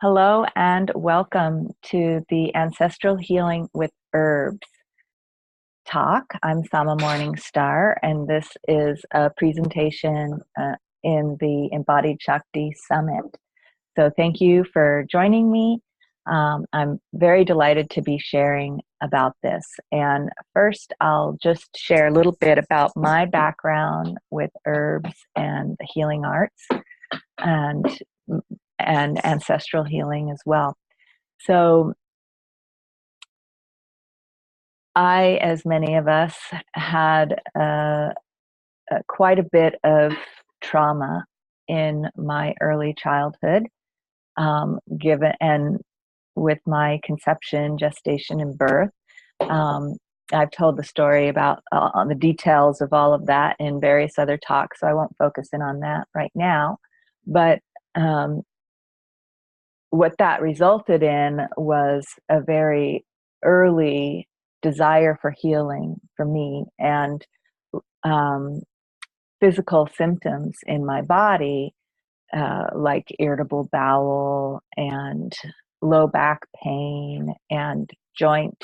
Hello and welcome to the Ancestral Healing with Herbs talk. I'm Sama Morningstar, and this is a presentation in the Embodied Shakti Summit. So thank you for joining me. I'm very delighted to be sharing about this. And first, I'll just share a little bit about my background with herbs and the healing arts and ancestral healing as well. So I, as many of us, had quite a bit of trauma in my early childhood, given and with my conception, gestation, and birth. Um, I've told the story about the details of all of that in various other talks, so I won't focus in on that right now. But what that resulted in was a very early desire for healing for me, and um, physical symptoms in my body, like irritable bowel and low back pain and joint,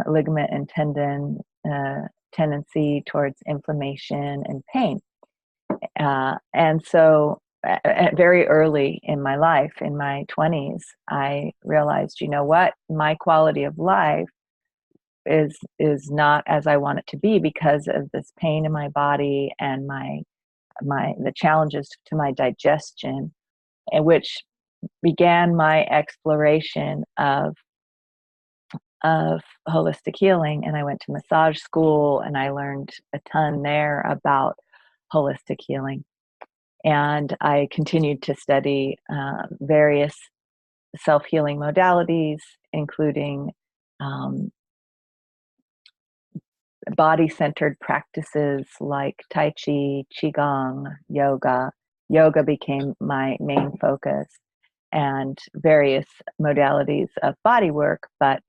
ligament and tendon tendency towards inflammation and pain. And so very early in my life, in my 20s, I realized, you know what, my quality of life is not as I want it to be because of this pain in my body and the challenges to my digestion, and which began my exploration of holistic healing. And I went to massage school and I learned a ton there about holistic healing. And I continued to study various self-healing modalities, including body-centered practices like Tai Chi, Qigong, yoga. Yoga became my main focus, and various modalities of body work. But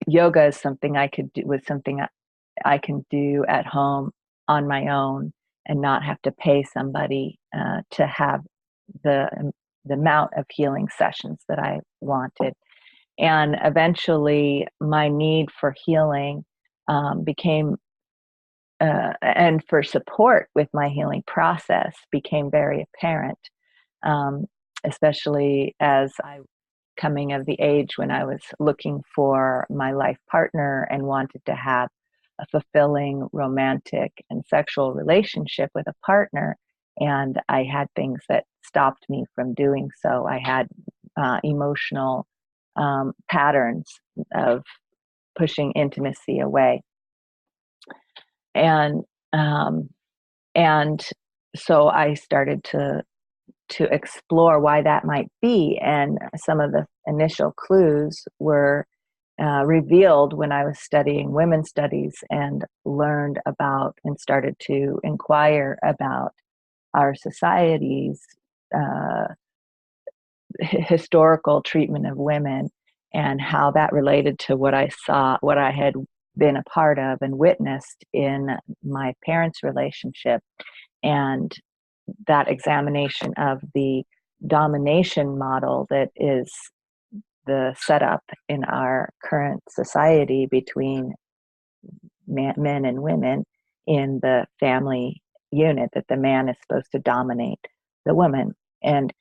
yoga is something was something I can do at home on my own and not have to pay somebody to have the amount of healing sessions that I wanted. And eventually, my need for healing became, and for support with my healing process became very apparent, um, especially as I coming of the age when I was looking for my life partner and wanted to have a fulfilling romantic and sexual relationship with a partner. And I had things that stopped me from doing so. I had emotional patterns of pushing intimacy away. And um, and so I started to explore why that might be. And some of the initial clues were revealed when I was studying women's studies and learned about and started to inquire about our society's uh, historical treatment of women and how that related to what I saw, what I had been a part of and witnessed in my parents' relationship, and that examination of the domination model that is the setup in our current society between men and women in the family unit, that the man is supposed to dominate the woman, and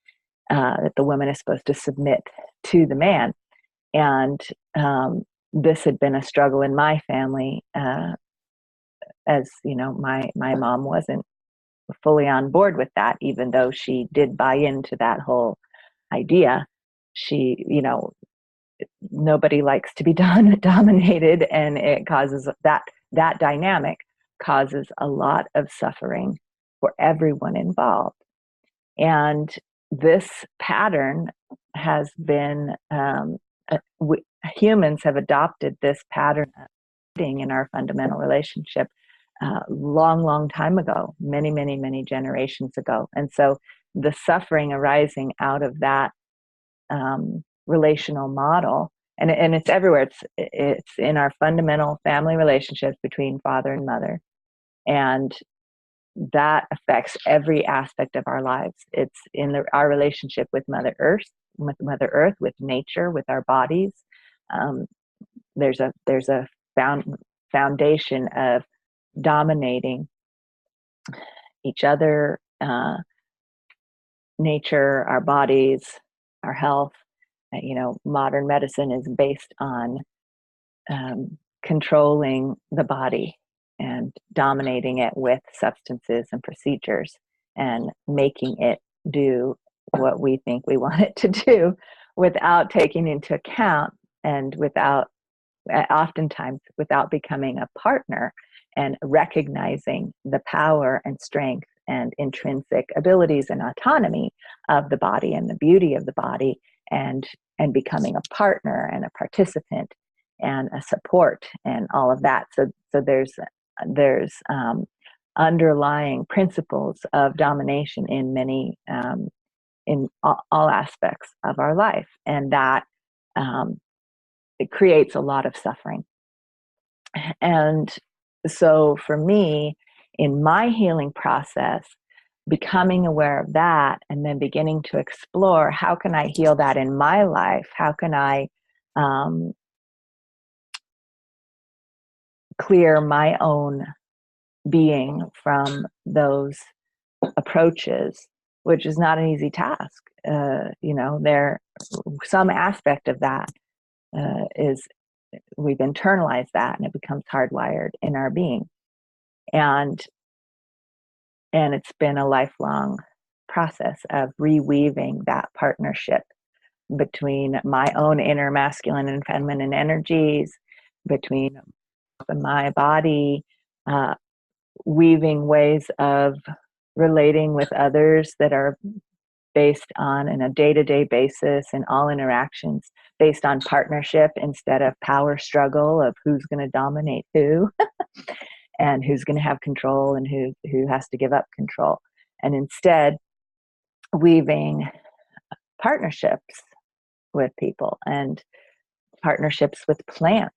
that the woman is supposed to submit to the man. And this had been a struggle in my family, as you know, my mom wasn't fully on board with that, even though she did buy into that whole idea. She, nobody likes to be dominated, and it causes that dynamic causes a lot of suffering for everyone involved. And this pattern has been humans have adopted this pattern in our fundamental relationship long time ago, many generations ago. And so the suffering arising out of that relational model, and it's everywhere. It's in our fundamental family relationships between father and mother, and that affects every aspect of our lives. It's in our relationship with Mother Earth, with nature, with our bodies. Um, there's a foundation of dominating each other, nature, our bodies, our health. Modern medicine is based on controlling the body and dominating it with substances and procedures and making it do what we think we want it to do without taking into account and oftentimes without becoming a partner and recognizing the power and strength and intrinsic abilities and autonomy of the body and the beauty of the body, and becoming a partner and a participant and a support and all of that. So there's underlying principles of domination in many in all aspects of our life, and that it creates a lot of suffering. And so for me, in my healing process, becoming aware of that and then beginning to explore, how can I heal that in my life? How can I clear my own being from those approaches, which is not an easy task. There some aspect of that is we've internalized that, and it becomes hardwired in our being, and it's been a lifelong process of reweaving that partnership between my own inner masculine and feminine energies, between my body, weaving ways of relating with others that are based on a day-to-day basis, and all interactions based on partnership instead of power struggle of who's going to dominate who and who's going to have control and who has to give up control, and instead weaving partnerships with people and partnerships with plants.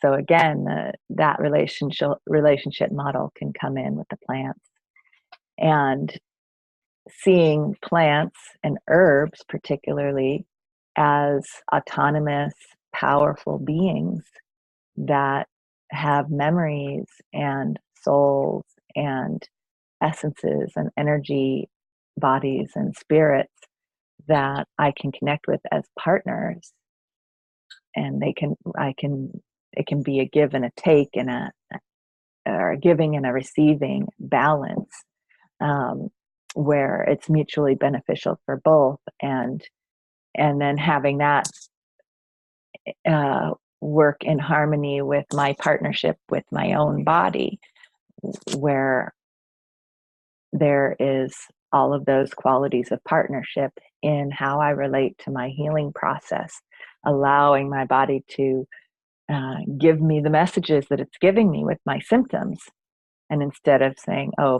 So again, that relationship model can come in with the plants, and seeing plants and herbs particularly as autonomous, powerful beings that have memories and souls and essences and energy bodies and spirits that I can connect with as partners. And it can be a give and a take, and or a giving and a receiving balance, where it's mutually beneficial for both, and then having that work in harmony with my partnership with my own body, where there is all of those qualities of partnership in how I relate to my healing process, allowing my body to give me the messages that it's giving me with my symptoms. And instead of saying, oh,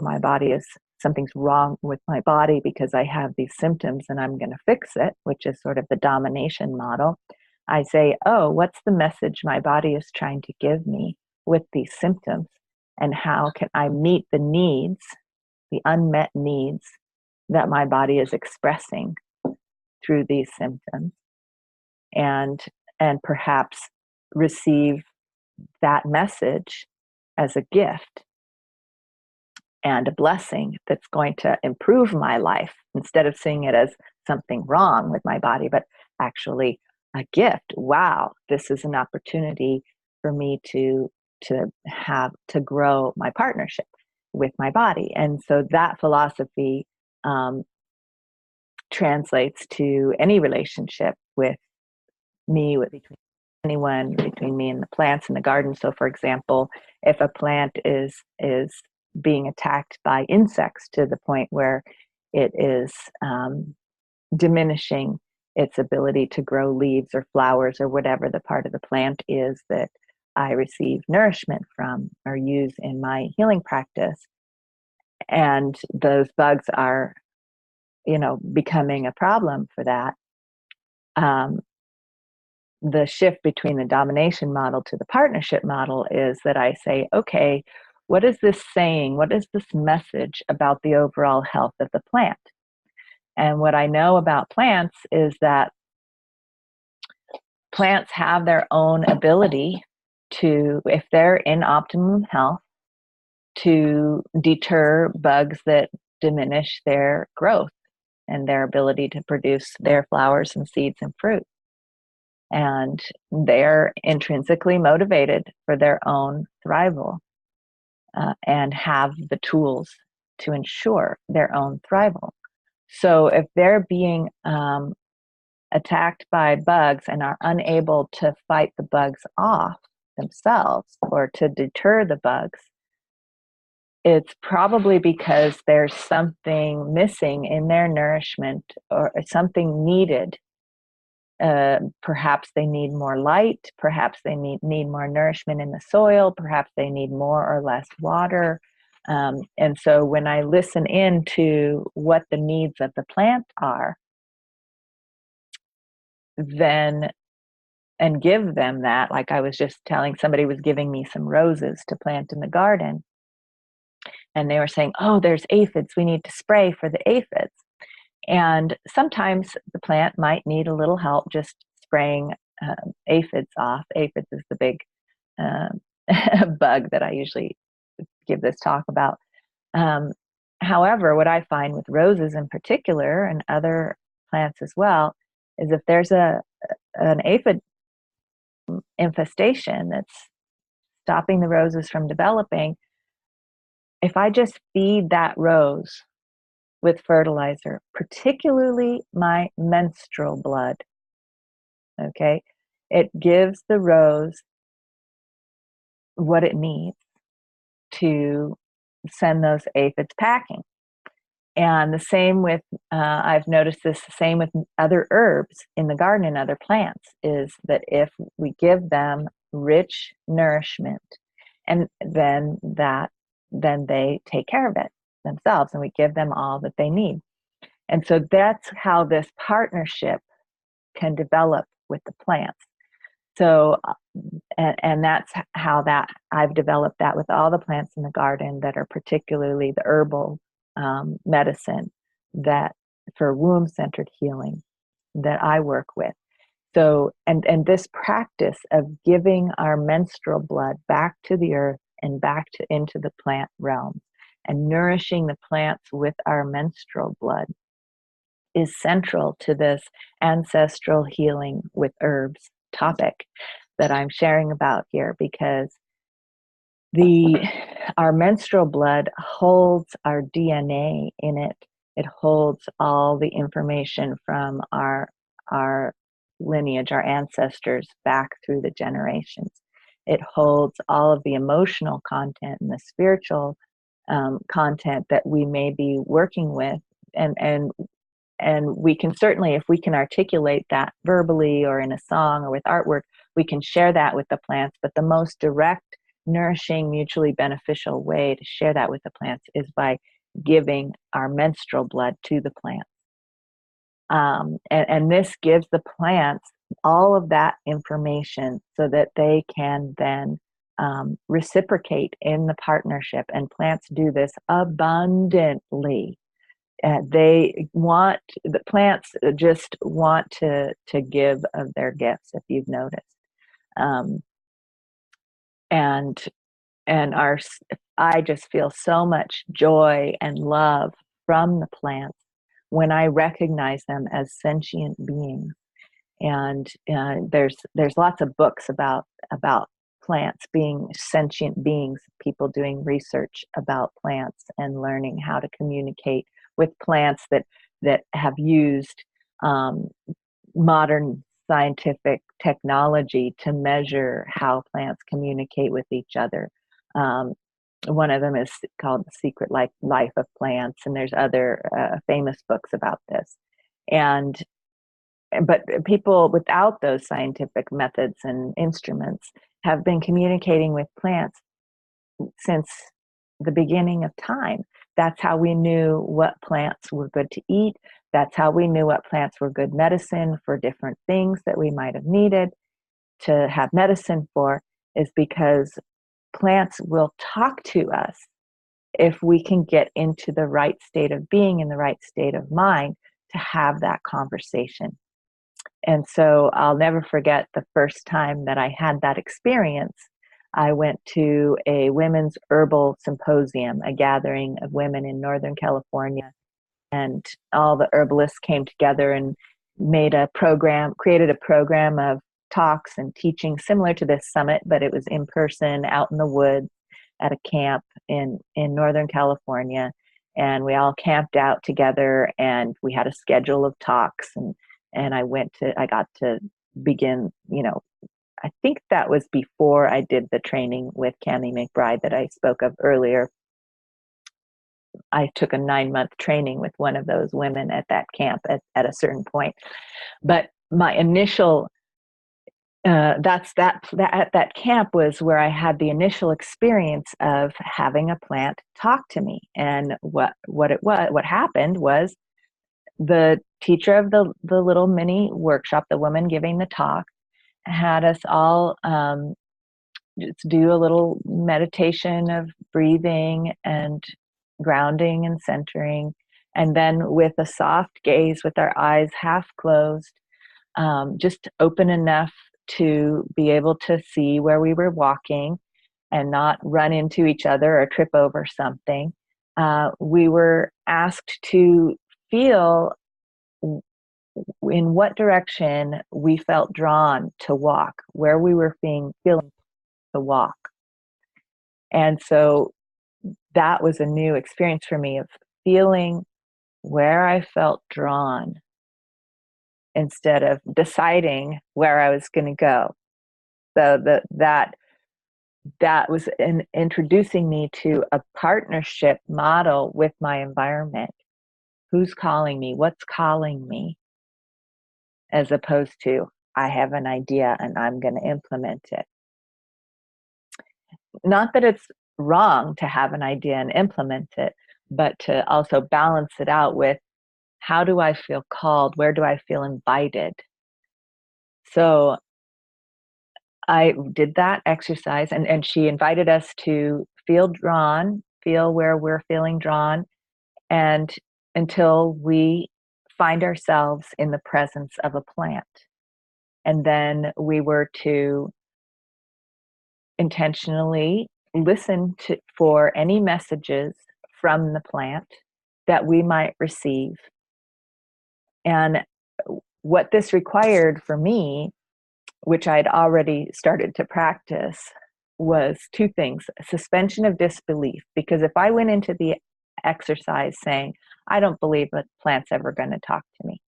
something's wrong with my body because I have these symptoms and I'm going to fix it, which is sort of the domination model, I say, oh, what's the message my body is trying to give me with these symptoms? And how can I meet the needs, the unmet needs that my body is expressing through these symptoms? And perhaps receive that message as a gift and a blessing that's going to improve my life, instead of seeing it as something wrong with my body, but actually a gift. Wow, this is an opportunity for me to grow my partnership with my body. And so that philosophy translates to any relationship with me, between anyone, between me and the plants in the garden. So for example, if a plant is being attacked by insects to the point where it is diminishing its ability to grow leaves or flowers or whatever the part of the plant is that I receive nourishment from or use in my healing practice, and those bugs are, becoming a problem for that, the shift between the domination model to the partnership model is that I say, okay, what is this saying? What is this message about the overall health of the plant? And what I know about plants is that plants have their own ability to, if they're in optimum health, to deter bugs that diminish their growth and their ability to produce their flowers and seeds and fruit. And they're intrinsically motivated for their own thrival, and have the tools to ensure their own thrival. So if they're being attacked by bugs and are unable to fight the bugs off themselves or to deter the bugs, it's probably because there's something missing in their nourishment or something needed. Perhaps they need more light, perhaps they need more nourishment in the soil, perhaps they need more or less water. And so when I listen in to what the needs of the plant are, then and give them that, like I was just telling, somebody was giving me some roses to plant in the garden. And they were saying, oh, there's aphids, we need to spray for the aphids. And sometimes the plant might need a little help just spraying aphids off. Aphids is the big bug that I usually give this talk about. However, what I find with roses in particular and other plants as well is if there's an aphid infestation that's stopping the roses from developing, if I just feed that rose with fertilizer, particularly my menstrual blood, okay, it gives the rose what it needs to send those aphids packing. And the same with, I've noticed this, the same with other herbs in the garden and other plants, is that if we give them rich nourishment, and then they take care of it themselves, and we give them all that they need. And so that's how this partnership can develop with the plants. So, and that's how that I've developed that with all the plants in the garden that are particularly the herbal medicine that for womb-centered healing that I work with. So, and this practice of giving our menstrual blood back to the earth and back into the plant realm and nourishing the plants with our menstrual blood is central to this ancestral healing with herbs topic that I'm sharing about here, because our menstrual blood holds our DNA in it. It holds all the information from our lineage, our ancestors back through the generations. It holds all of the emotional content and the spiritual content that we may be working with, and we can certainly, if we can articulate that verbally or in a song or with artwork, we can share that with the plants. But the most direct, nourishing, mutually beneficial way to share that with the plants is by giving our menstrual blood to the plants. And this gives the plants all of that information so that they can then reciprocate in the partnership. And plants do this abundantly. The plants just want to give of their gifts, if you've noticed. I just feel so much joy and love from the plants when I recognize them as sentient beings. And there's lots of books about plants being sentient beings, people doing research about plants and learning how to communicate with plants that have used modern scientific technology to measure how plants communicate with each other. One of them is called The Secret Life of Plants, and there's other famous books about this. But people without those scientific methods and instruments have been communicating with plants since the beginning of time. That's how we knew what plants were good to eat. That's how we knew what plants were good medicine for different things that we might have needed to have medicine for, is because plants will talk to us if we can get into the right state of being, in the right state of mind to have that conversation. And so I'll never forget the first time that I had that experience. I went to a women's herbal symposium, a gathering of women in Northern California, and all the herbalists came together and created a program of talks and teaching similar to this summit, but it was in person out in the woods at a camp in Northern California. And we all camped out together, and we had a schedule of talks, and I got to begin, I think that was before I did the training with Cammie McBride that I spoke of earlier. I took a 9-month training with one of those women at that camp at a certain point. But my initial, at that camp was where I had the initial experience of having a plant talk to me. And what happened was, the teacher of the little mini workshop, the woman giving the talk, had us all just do a little meditation of breathing and grounding and centering. And then with a soft gaze, with our eyes half closed, just open enough to be able to see where we were walking and not run into each other or trip over something. We were asked to feel in what direction we felt drawn to walk, where we were feeling to walk. And so that was a new experience for me, of feeling where I felt drawn instead of deciding where I was going to go. So that was introducing me to a partnership model with my environment. Who's calling me? What's calling me? As opposed to, I have an idea and I'm going to implement it. Not that it's wrong to have an idea and implement it, but to also balance it out with, how do I feel called? Where do I feel invited? So I did that exercise, and she invited us to feel drawn, feel where we're feeling drawn, and until we find ourselves in the presence of a plant. And then we were to intentionally listen for any messages from the plant that we might receive. And what this required for me, which I'd already started to practice, was two things: suspension of disbelief. Because if I went into the exercise saying, I don't believe that plant's ever going to talk to me,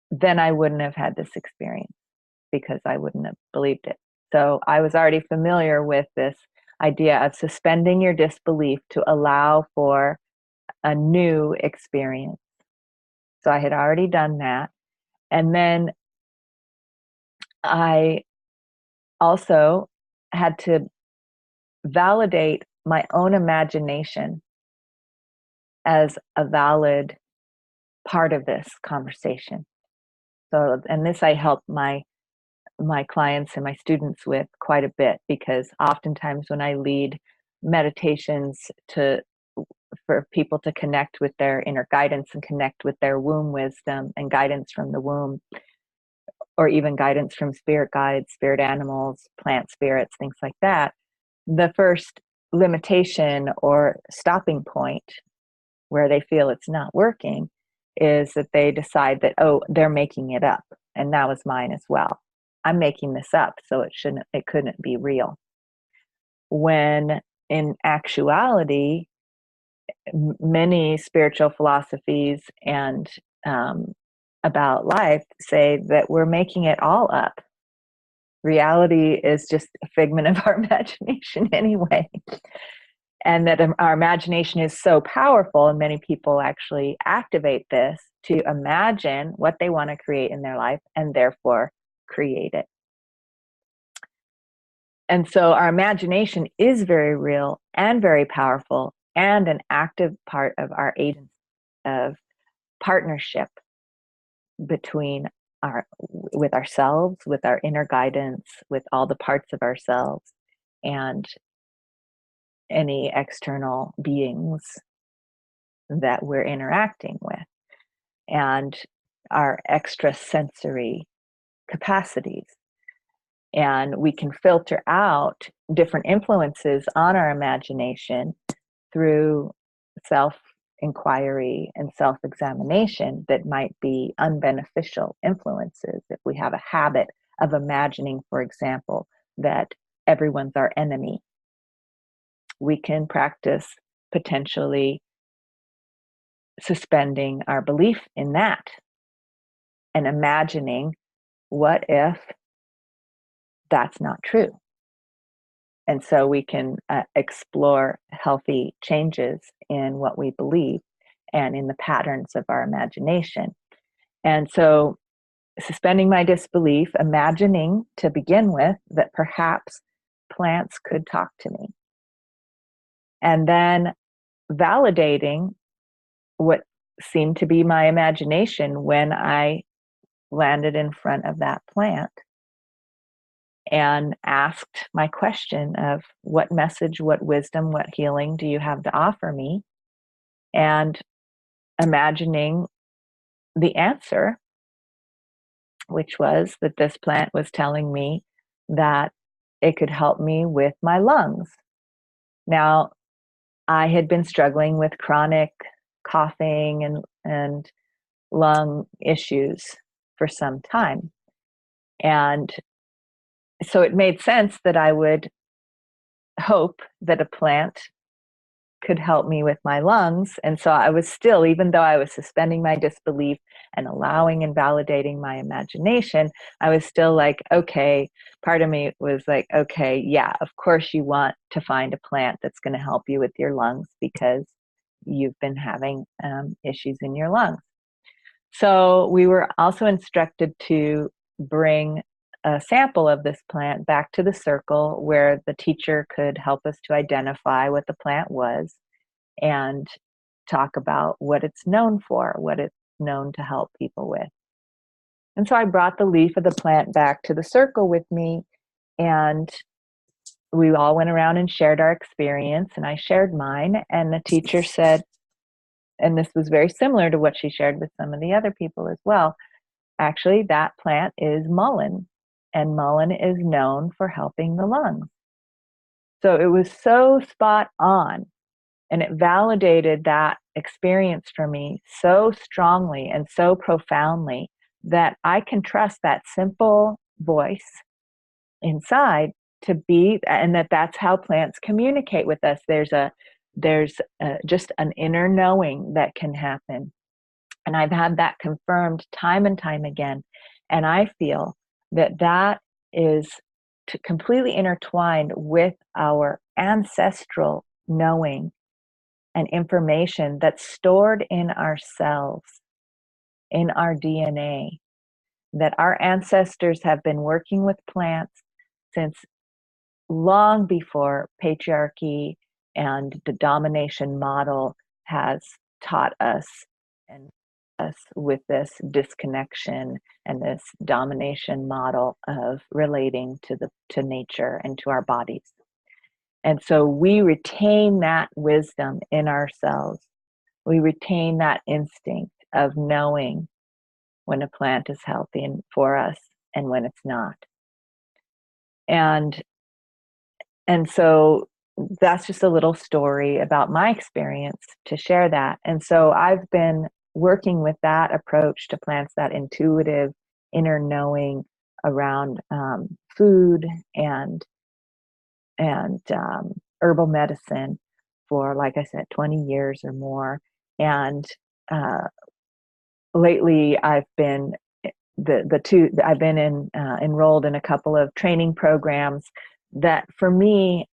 then I wouldn't have had this experience, because I wouldn't have believed it. So I was already familiar with this idea of suspending your disbelief to allow for a new experience. So I had already done that. And then I also had to validate my own imagination as a valid part of this conversation. So, and this I help my clients and my students with quite a bit, because oftentimes when I lead meditations for people to connect with their inner guidance and connect with their womb wisdom and guidance from the womb, or even guidance from spirit guides, spirit animals, plant spirits, things like that, the first limitation or stopping point where they feel it's not working is that they decide that, oh, they're making it up. And that was mine as well. I'm making this up, so it couldn't be real. When in actuality, many spiritual philosophies and about life say that we're making it all up. Reality is just a figment of our imagination anyway. And that our imagination is so powerful, and many people actually activate this to imagine what they want to create in their life and therefore create it. And so our imagination is very real and very powerful, and an active part of our agency of partnership with ourselves, with our inner guidance, with all the parts of ourselves. and any external beings that we're interacting with, and our extrasensory capacities. And we can filter out different influences on our imagination through self inquiry and self examination that might be unbeneficial influences. If we have a habit of imagining, for example, that everyone's our enemy, we can practice potentially suspending our belief in that and imagining, what if that's not true? And so we can explore healthy changes in what we believe and in the patterns of our imagination. And so, suspending my disbelief, imagining to begin with that perhaps plants could talk to me, and then validating what seemed to be my imagination when I landed in front of that plant and asked my question of, what message, what wisdom, what healing do you have to offer me? And imagining the answer, which was that this plant was telling me that it could help me with my lungs. Now, I had been struggling with chronic coughing and lung issues for some time. And so it made sense that I would hope that a plant could help me with my lungs. And so I was still, even though I was suspending my disbelief and allowing and validating my imagination, I was still like, okay, part of me was like, okay, yeah, of course you want to find a plant that's going to help you with your lungs because you've been having issues in your lungs. So we were also instructed to bring a sample of this plant back to the circle where the teacher could help us to identify what the plant was and talk about what it's known for, what it's known to help people with. And so I brought the leaf of the plant back to the circle with me, and we all went around and shared our experience, and I shared mine, and the teacher said, and this was very similar to what she shared with some of the other people as well, actually, that plant is mullein, and mullein is known for helping the lungs. So it was so spot on, and it validated that experience for me so strongly and so profoundly that I can trust that simple voice inside to be, and that's how plants communicate with us. There's just an inner knowing that can happen. And I've had that confirmed time and time again. And I feel that that is completely intertwined with our ancestral knowing and information that's stored in our cells, in our DNA, that our ancestors have been working with plants since long before patriarchy and the domination model has taught us and us with this disconnection and this domination model of relating to nature and to our bodies. And so we retain that wisdom in ourselves. We retain that instinct of knowing when a plant is healthy and for us and when it's not. And so that's just a little story about my experience to share that. And so I've been working with that approach to plants, that intuitive inner knowing around food and herbal medicine for, like I said, 20 years or more. And lately I've been enrolled in a couple of training programs that for me,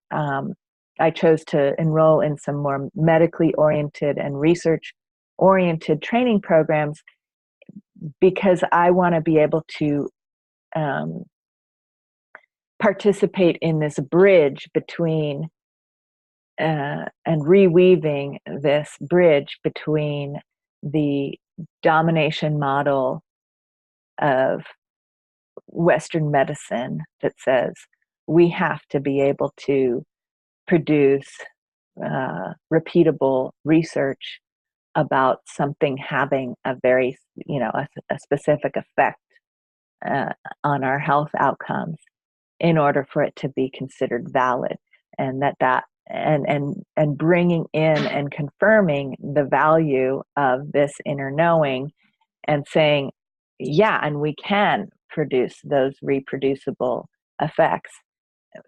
I chose to enroll in some more medically oriented and research oriented training programs because I want to be able to participate in this bridge between and reweaving this bridge between the domination model of Western medicine that says we have to be able to produce repeatable research about something having a very, a specific effect uh, on our health outcomes in order for it to be considered valid, and and bringing in and confirming the value of this inner knowing and saying, yeah, and we can produce those reproducible effects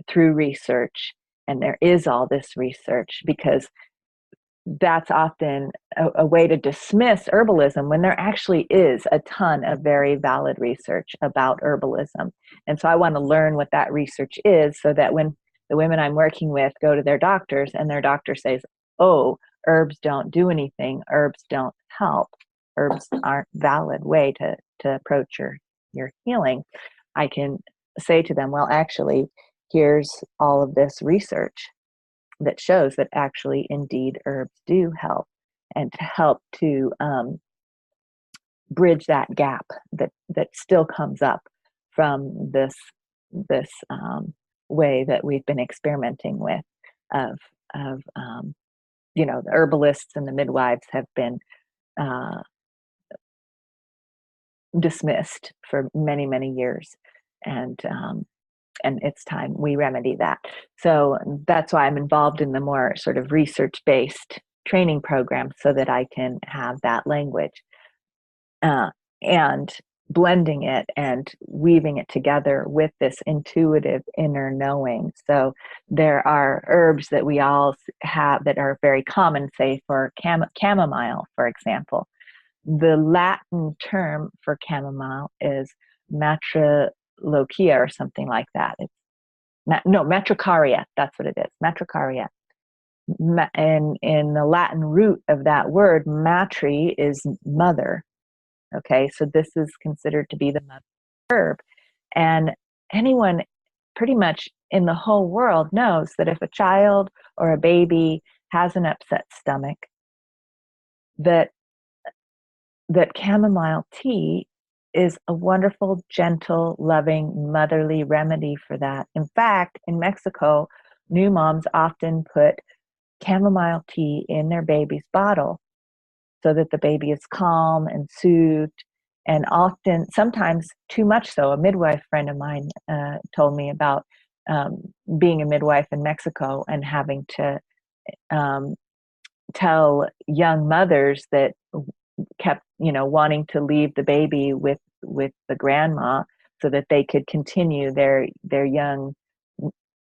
through research. And there is all this research, because that's often a way to dismiss herbalism when there actually is a ton of very valid research about herbalism. And so I want to learn what that research is, so that when the women I'm working with go to their doctors and their doctor says, oh, herbs don't do anything, herbs don't help, herbs aren't valid way to approach your healing, I can say to them, well, actually, here's all of this research that shows that actually, indeed, herbs do help, and to help to bridge that gap that still comes up from this way that we've been experimenting with, of the herbalists and the midwives have been uh, dismissed for many, many years, and it's time we remedy that. So that's why I'm involved in the more sort of research-based training program, so that I can have that language, and blending it and weaving it together with this intuitive inner knowing. So there are herbs that we all have that are very common, say for chamomile, for example. The Latin term for chamomile is matrilochia or something like that. It's matricaria. That's what it is. Matricaria. And in the Latin root of that word, matri is mother. Okay, so this is considered to be the mother herb. And anyone pretty much in the whole world knows that if a child or a baby has an upset stomach, that chamomile tea is a wonderful, gentle, loving, motherly remedy for that. In fact, in Mexico, new moms often put chamomile tea in their baby's bottle so that the baby is calm and soothed, and often, sometimes too much so. A midwife friend of mine told me about being a midwife in Mexico and having to um, tell young mothers that kept wanting to leave the baby with the grandma so that they could continue their young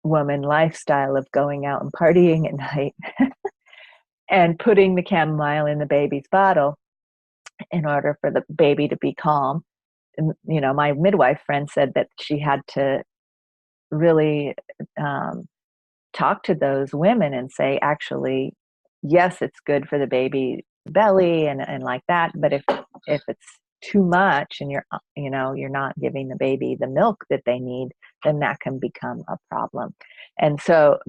woman lifestyle of going out and partying at night, and putting the chamomile in the baby's bottle in order for the baby to be calm. And my midwife friend said that she had to really talk to those women and say, actually, yes, it's good for the baby's belly and like that, but if it's too much and you're not giving the baby the milk that they need, then that can become a problem. And so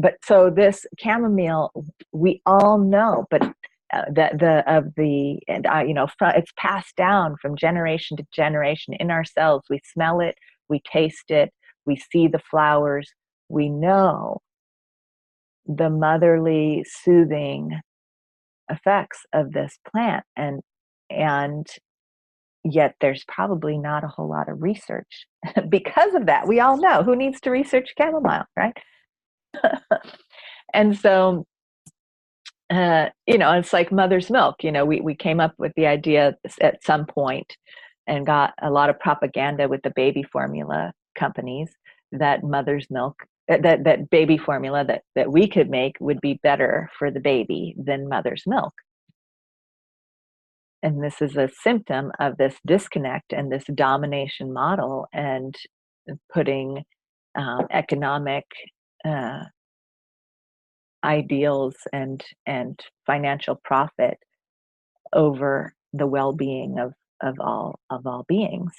this chamomile, we all know, but it's passed down from generation to generation in ourselves. We smell it, we taste it, we see the flowers, we know the motherly, soothing effects of this plant, and yet there's probably not a whole lot of research because of that. We all know, who needs to research chamomile, right? And so it's like mother's milk. We came up with the idea at some point and got a lot of propaganda with the baby formula companies that mother's milk, that baby formula that we could make would be better for the baby than mother's milk. And this is a symptom of this disconnect and this domination model, and putting economic ideals and financial profit over the well-being of all beings,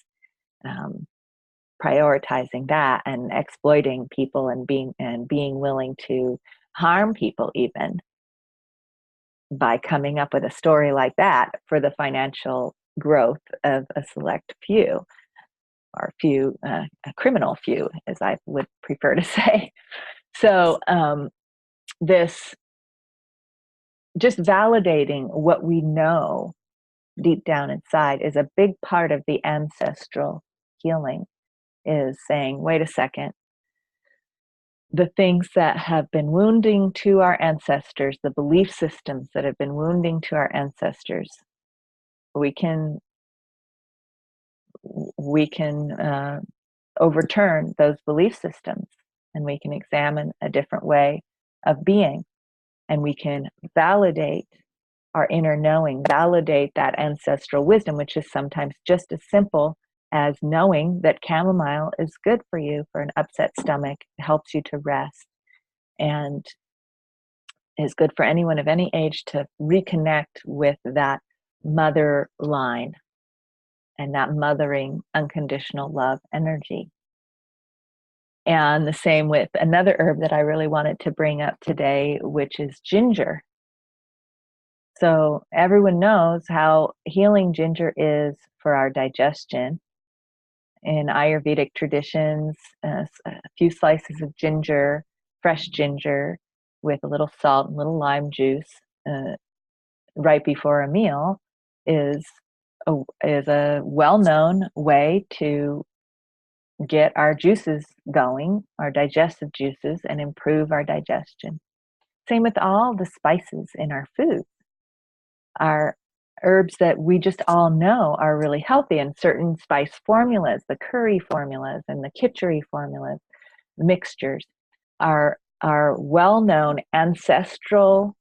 prioritizing that and exploiting people and being willing to harm people even by coming up with a story like that for the financial growth of a select few. or few, a criminal few, as I would prefer to say. So this just validating what we know deep down inside is a big part of the ancestral healing, is saying, wait a second, the things that have been wounding to our ancestors, the belief systems that have been wounding to our ancestors, we can overturn those belief systems, and we can examine a different way of being, and we can validate our inner knowing, validate that ancestral wisdom, which is sometimes just as simple as knowing that chamomile is good for you for an upset stomach, helps you to rest, and is good for anyone of any age to reconnect with that mother line and that mothering unconditional love energy. And the same with another herb that I really wanted to bring up today, which is ginger. So everyone knows how healing ginger is for our digestion. In Ayurvedic traditions, a few slices of ginger, fresh ginger, with a little salt and a little lime juice right before a meal is a well-known way to get our juices going, our digestive juices, and improve our digestion. Same with all the spices in our food. Our herbs that we just all know are really healthy, and certain spice formulas, the curry formulas and the khichdi formulas, the mixtures, are well-known ancestral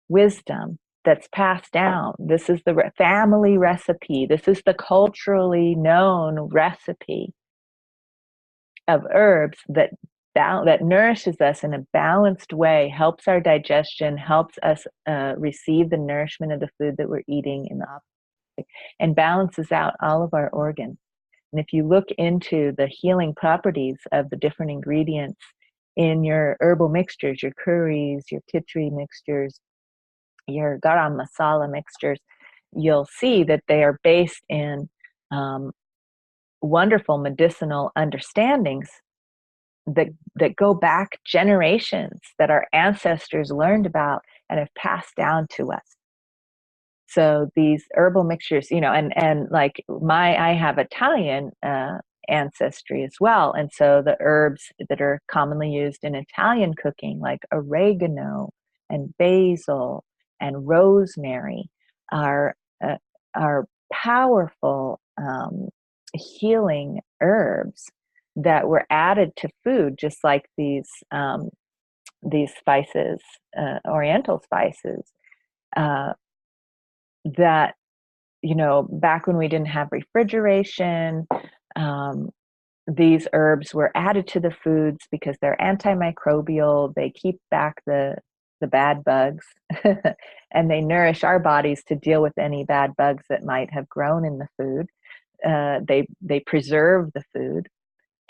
wisdom that's passed down. This is the family recipe. This is the culturally known recipe of herbs that nourishes us in a balanced way, helps our digestion, helps us receive the nourishment of the food that we're eating and balances out all of our organs. And if you look into the healing properties of the different ingredients in your herbal mixtures, your curries, your khichdi mixtures, your garam masala mixtures, you'll see that they are based in wonderful medicinal understandings that go back generations, that our ancestors learned about and have passed down to us. So these herbal mixtures, and like I have Italian ancestry as well. And so the herbs that are commonly used in Italian cooking, like oregano and basil and rosemary, are powerful healing herbs that were added to food, just like these spices, Oriental spices, that, back when we didn't have refrigeration, these herbs were added to the foods because they're antimicrobial. They keep back the bad bugs and they nourish our bodies to deal with any bad bugs that might have grown in the food. They preserve the food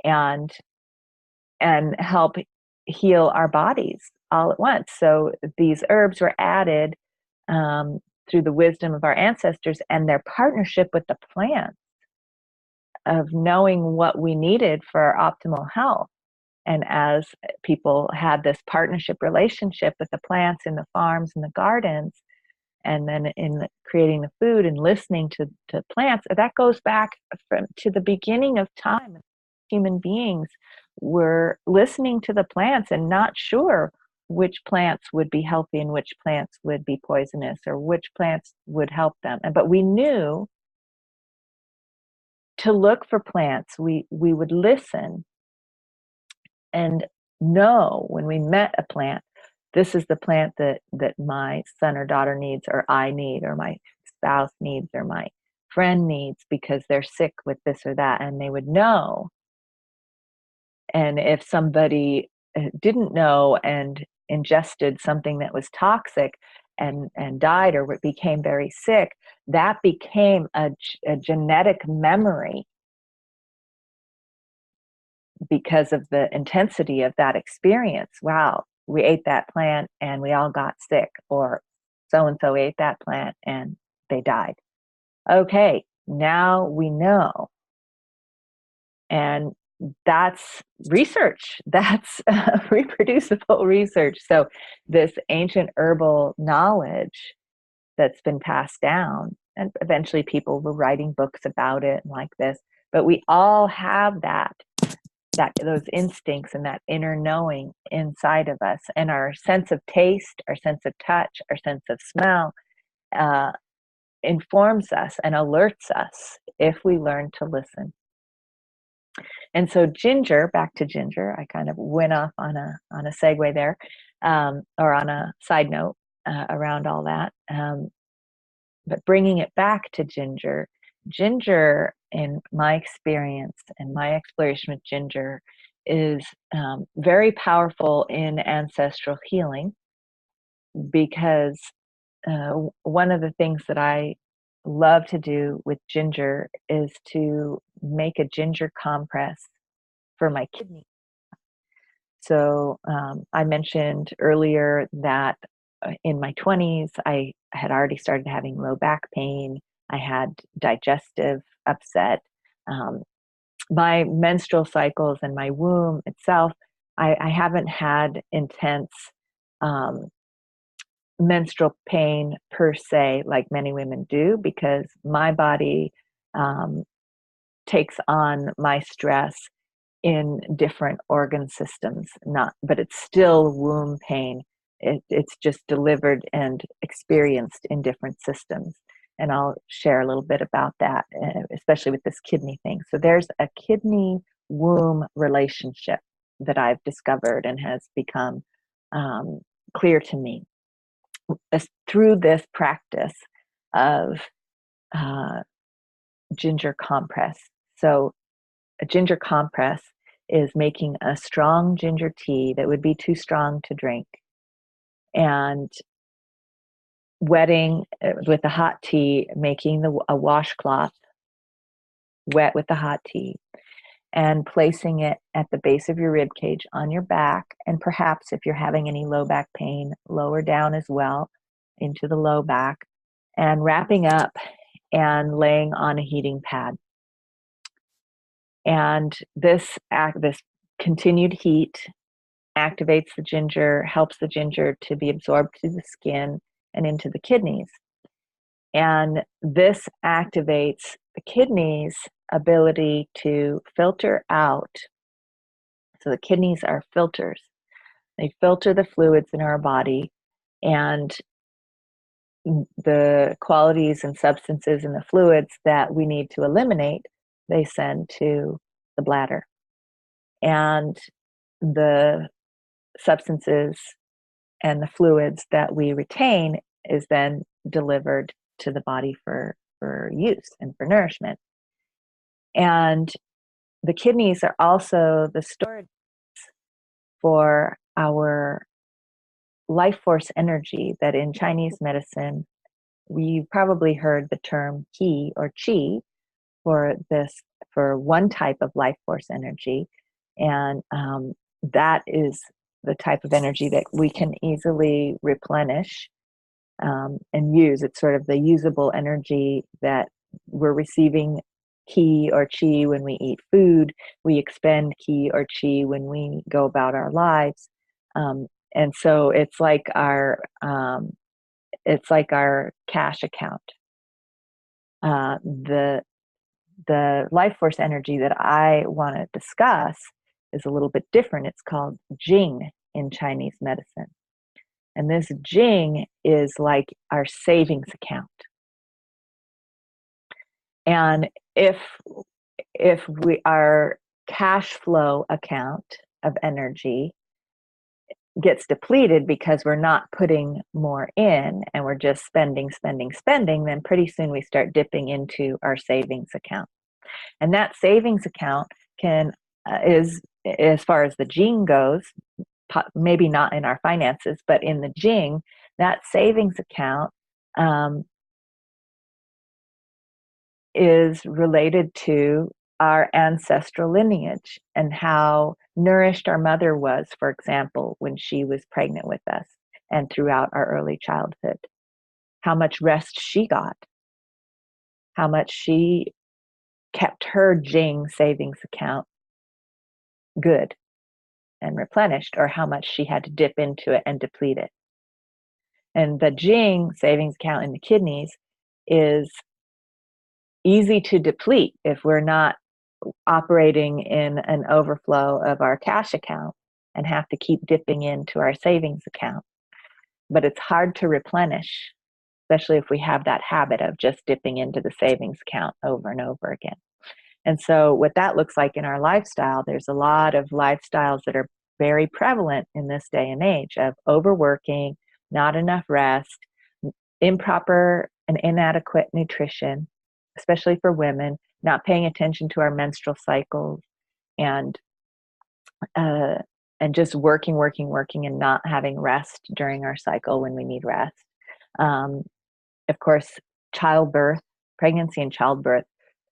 and help heal our bodies all at once. So these herbs were added through the wisdom of our ancestors and their partnership with the plants, of knowing what we needed for our optimal health. And as people had this partnership relationship with the plants in the farms and the gardens, and then in creating the food and listening to plants, that goes back to the beginning of time. Human beings were listening to the plants and not sure which plants would be healthy and which plants would be poisonous, or which plants would help them. But we knew to look for plants. We would listen and know when we met a plant, this is the plant that my son or daughter needs, or I need, or my spouse needs, or my friend needs, because they're sick with this or that. And they would know. And if somebody didn't know and ingested something that was toxic and died or became very sick, that became a genetic memory because of the intensity of that experience. Wow, we ate that plant and we all got sick, or so-and-so ate that plant and they died. Okay, now we know And that's research. That's reproducible research. So this ancient herbal knowledge that's been passed down, and eventually people were writing books about it and like this, but we all have that those instincts and that inner knowing inside of us, and our sense of taste, our sense of touch, our sense of smell uh, informs us and alerts us if we learn to listen. And so ginger, back to ginger, I kind of went off on a segue there, or on a side note around all that. But bringing it back to ginger, ginger, in my experience and my exploration with ginger, is very powerful in ancestral healing, because one of the things that I love to do with ginger is to make a ginger compress for my kidney. So I mentioned earlier that in my 20s, I had already started having low back pain. I had digestive upset. Um, my menstrual cycles and my womb itself, I haven't had intense um, menstrual pain per se, like many women do, because my body um, takes on my stress in different organ systems, not, but it's still womb pain. It's just delivered and experienced in different systems. And I'll share a little bit about that, especially with this kidney thing. So there's a kidney womb relationship that I've discovered and has become clear to me through this practice of uh, ginger compress. So a ginger compress is making a strong ginger tea that would be too strong to drink, and wetting with the hot tea, making a washcloth wet with the hot tea, and placing it at the base of your rib cage on your back, and perhaps if you're having any low back pain, lower down as well into the low back, and wrapping up and laying on a heating pad. And this continued heat activates the ginger, helps the ginger to be absorbed through the skin and into the kidneys. And this activates the kidneys' ability to filter out. So the kidneys are filters. They filter the fluids in our body, and the qualities and substances in the fluids that we need to eliminate, they send to the bladder. And the substances and the fluids that we retain is then delivered to the body for use and for nourishment. And the kidneys are also the storage for our life force energy that in Chinese medicine, we probably heard the term qi or qi for this, for one type of life force energy. And that is the type of energy that we can easily replenish and use. It's sort of the usable energy that we're receiving qi or chi when we eat food. We expend qi or chi when we go about our lives. And so it's like our cash account. The life force energy that I want to discuss is a little bit different. It's called Jing in Chinese medicine. And this Jing is like our savings account. And if our cash flow account of energy gets depleted because we're not putting more in and we're just spending, then pretty soon we start dipping into our savings account. And that savings account is, as far as the Jing goes, maybe not in our finances, but in the Jing, that savings account is related to our ancestral lineage and how nourished our mother was, for example, when she was pregnant with us and throughout our early childhood, how much rest she got, how much she kept her Jing savings account good and replenished, or how much she had to dip into it and deplete it. And the Jing savings account in the kidneys is easy to deplete if we're not operating in an overflow of our cash account and have to keep dipping into our savings account. But it's hard to replenish, especially if we have that habit of just dipping into the savings account over and over again. And so what that looks like in our lifestyle, there's a lot of lifestyles that are very prevalent in this day and age of overworking, not enough rest, improper and inadequate nutrition, especially for women, not paying attention to our menstrual cycles, and uh, just working, and not having rest during our cycle when we need rest. Of course, childbirth, pregnancy and childbirth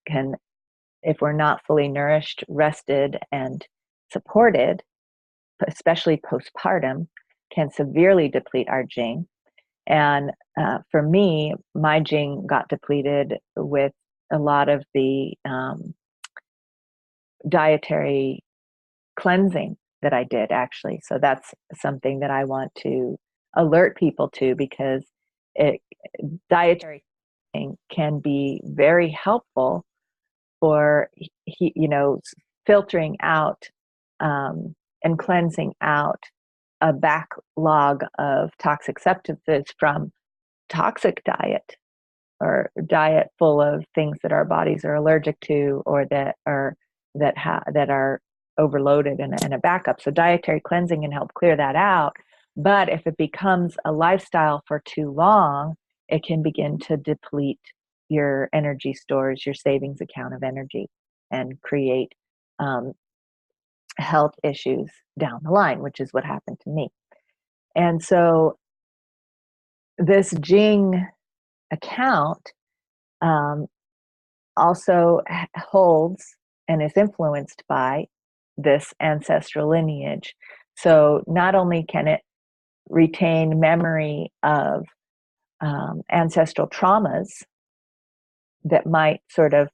can, if we're not fully nourished, rested, and supported, especially postpartum, can severely deplete our Jing. And for me, my Jing got depleted with a lot of the dietary cleansing that I did, actually. So that's something that I want to alert people to, because dietary can be very helpful for, filtering out and cleansing out a backlog of toxic substances from toxic diet, or diet full of things that our bodies are allergic to, or that are overloaded and a backup. So dietary cleansing can help clear that out. But if it becomes a lifestyle for too long, it can begin to deplete your energy stores, your savings account of energy, and create health issues down the line, which is what happened to me. And so this Jing account also holds and is influenced by this ancestral lineage. So not only can it retain memory of ancestral traumas that might sort of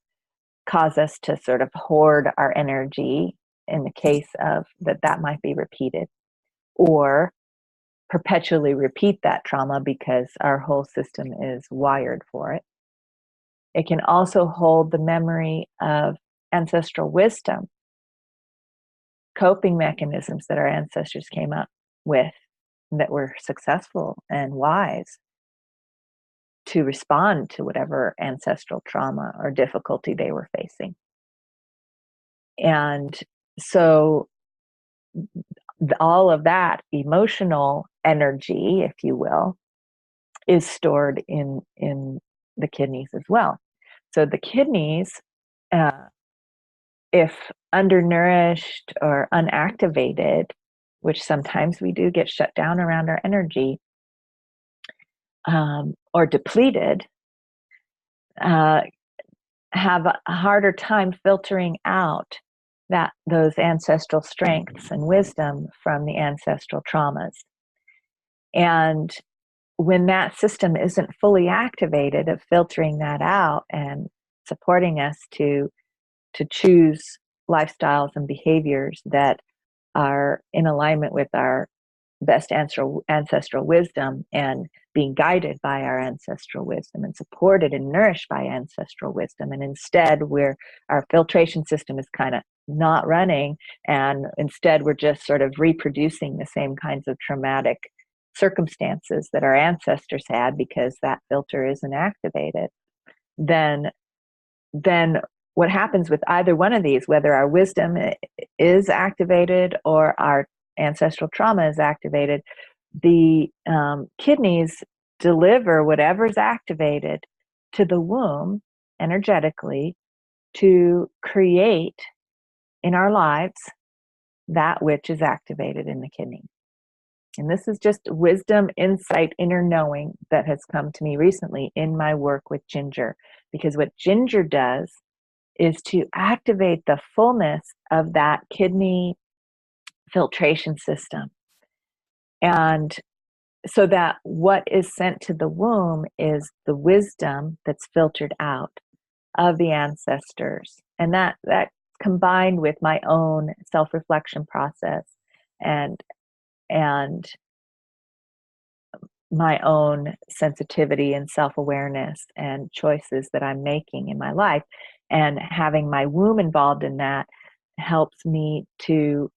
cause us to sort of hoard our energy in the case of that might be repeated, or perpetually repeat that trauma because our whole system is wired for it. It can also hold the memory of ancestral wisdom, coping mechanisms that our ancestors came up with that were successful and wise to respond to whatever ancestral trauma or difficulty they were facing. And so all of that emotional energy, if you will, is stored in the kidneys as well. So the kidneys, if undernourished or unactivated, which sometimes we do get shut down around our energy, or depleted, have a harder time filtering out those ancestral strengths and wisdom from the ancestral traumas. And when that system isn't fully activated, of filtering that out and supporting us to choose lifestyles and behaviors that are in alignment with our best ancestral wisdom, and being guided by our ancestral wisdom and supported and nourished by ancestral wisdom, and instead our filtration system is kind of not running, and instead we're just sort of reproducing the same kinds of traumatic circumstances that our ancestors had because that filter isn't activated, then what happens with either one of these, whether our wisdom is activated or our ancestral trauma is activated, the kidneys deliver whatever's activated to the womb energetically to create in our lives that which is activated in the kidney. And this is just wisdom, insight, inner knowing that has come to me recently in my work with ginger. Because what ginger does is to activate the fullness of that kidney filtration system. And so that what is sent to the womb is the wisdom that's filtered out, of the ancestors. And that combined with my own self-reflection process and and my own sensitivity and self-awareness and choices that I'm making in my life, and having my womb involved in that helps me to,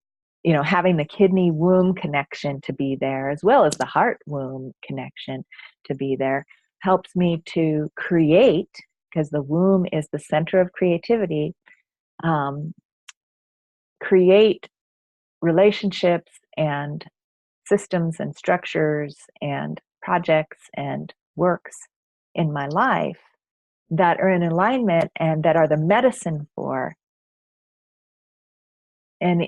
having the kidney womb connection to be there, as well as the heart womb connection to be there, helps me to create, because the womb is the center of creativity, um, create relationships and systems and structures and projects and works in my life that are in alignment and that are the medicine for, and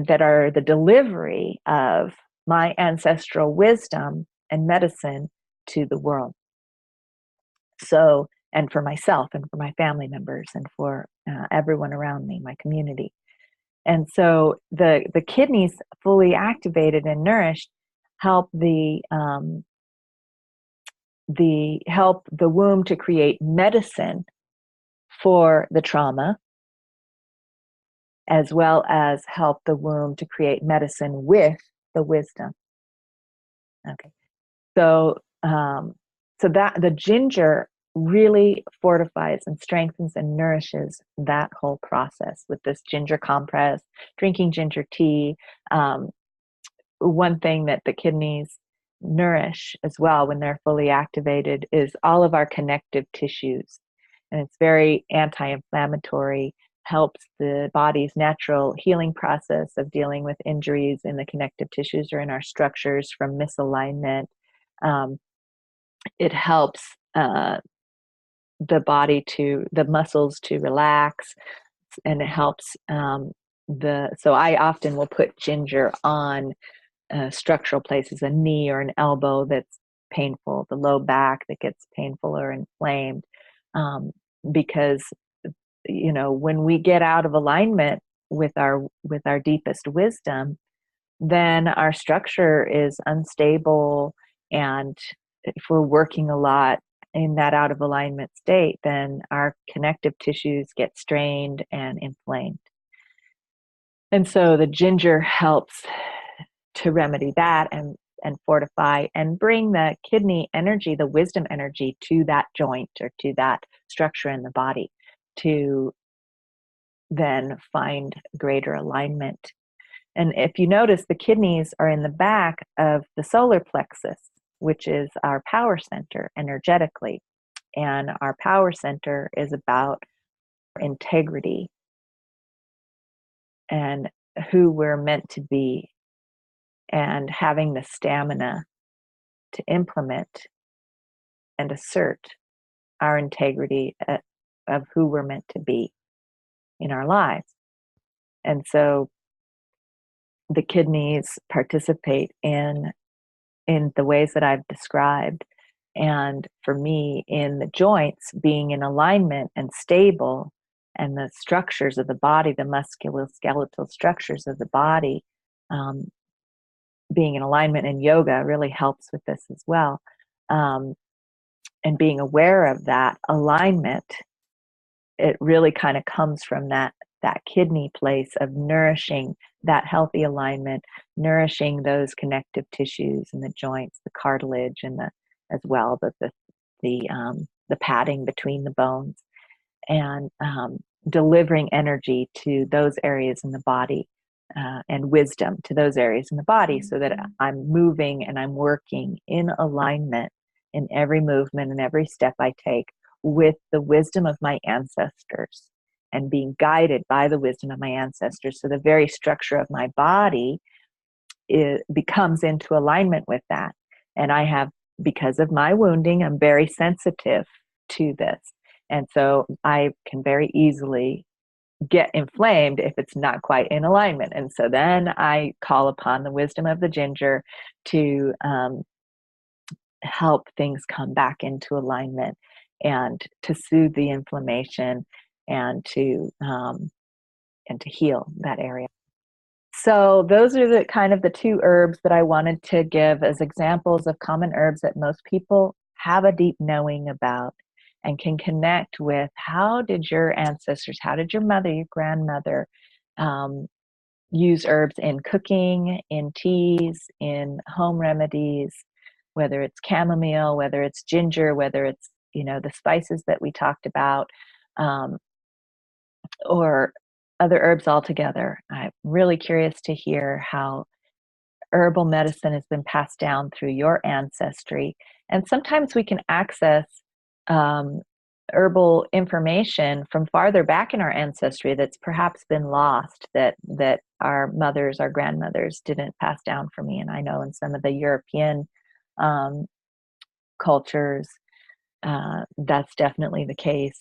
that are the delivery of my ancestral wisdom and medicine to the world. So, and for myself and for my family members and for everyone around me, my community. And so the kidneys fully activated and nourished help help the womb to create medicine for the trauma, as well as help the womb to create medicine with the wisdom. Okay, so so that the ginger really fortifies and strengthens and nourishes that whole process with this ginger compress, drinking ginger tea. One thing that the kidneys nourish as well when they're fully activated is all of our connective tissues. And it's very anti-inflammatory, helps the body's natural healing process of dealing with injuries in the connective tissues or in our structures from misalignment. Um, it helps the muscles to relax, and it helps so I often will put ginger on structural places, a knee or an elbow that's painful, the low back that gets painful or inflamed, because when we get out of alignment with our deepest wisdom, then our structure is unstable, and if we're working a lot in that out of alignment state, then our connective tissues get strained and inflamed. And so the ginger helps to remedy that and fortify and bring the kidney energy, the wisdom energy, to that joint or to that structure in the body to then find greater alignment. And if you notice, the kidneys are in the back of the solar plexus, which is our power center energetically. And our power center is about integrity and who we're meant to be, and having the stamina to implement and assert our integrity of who we're meant to be in our lives. And so the kidneys participate in the ways that I've described. And for me, in the joints being in alignment and stable, and the structures of the body, the musculoskeletal structures of the body, being in alignment, in yoga really helps with this as well. And being aware of that alignment, it really kind of comes from that kidney place of nourishing that healthy alignment, nourishing those connective tissues and the joints, the cartilage, and as well the padding between the bones, and delivering energy to those areas in the body, and wisdom to those areas in the body, so that I'm moving and I'm working in alignment in every movement and every step I take with the wisdom of my ancestors, and being guided by the wisdom of my ancestors. So the very structure of my body becomes into alignment with that. And because of my wounding, I'm very sensitive to this. And so I can very easily get inflamed if it's not quite in alignment. And so then I call upon the wisdom of the ginger to help things come back into alignment, and to soothe the inflammation, and to heal that area. So those are the kind of the two herbs that I wanted to give as examples of common herbs that most people have a deep knowing about, and can connect with how did your ancestors, how did your mother, your grandmother, use herbs in cooking, in teas, in home remedies, whether it's chamomile, whether it's ginger, whether it's, the spices that we talked about, um, or other herbs altogether. I'm really curious to hear how herbal medicine has been passed down through your ancestry. And sometimes we can access um, herbal information from farther back in our ancestry that's perhaps been lost, that our mothers, our grandmothers didn't pass down for me. And I know in some of the European um, cultures, that's definitely the case.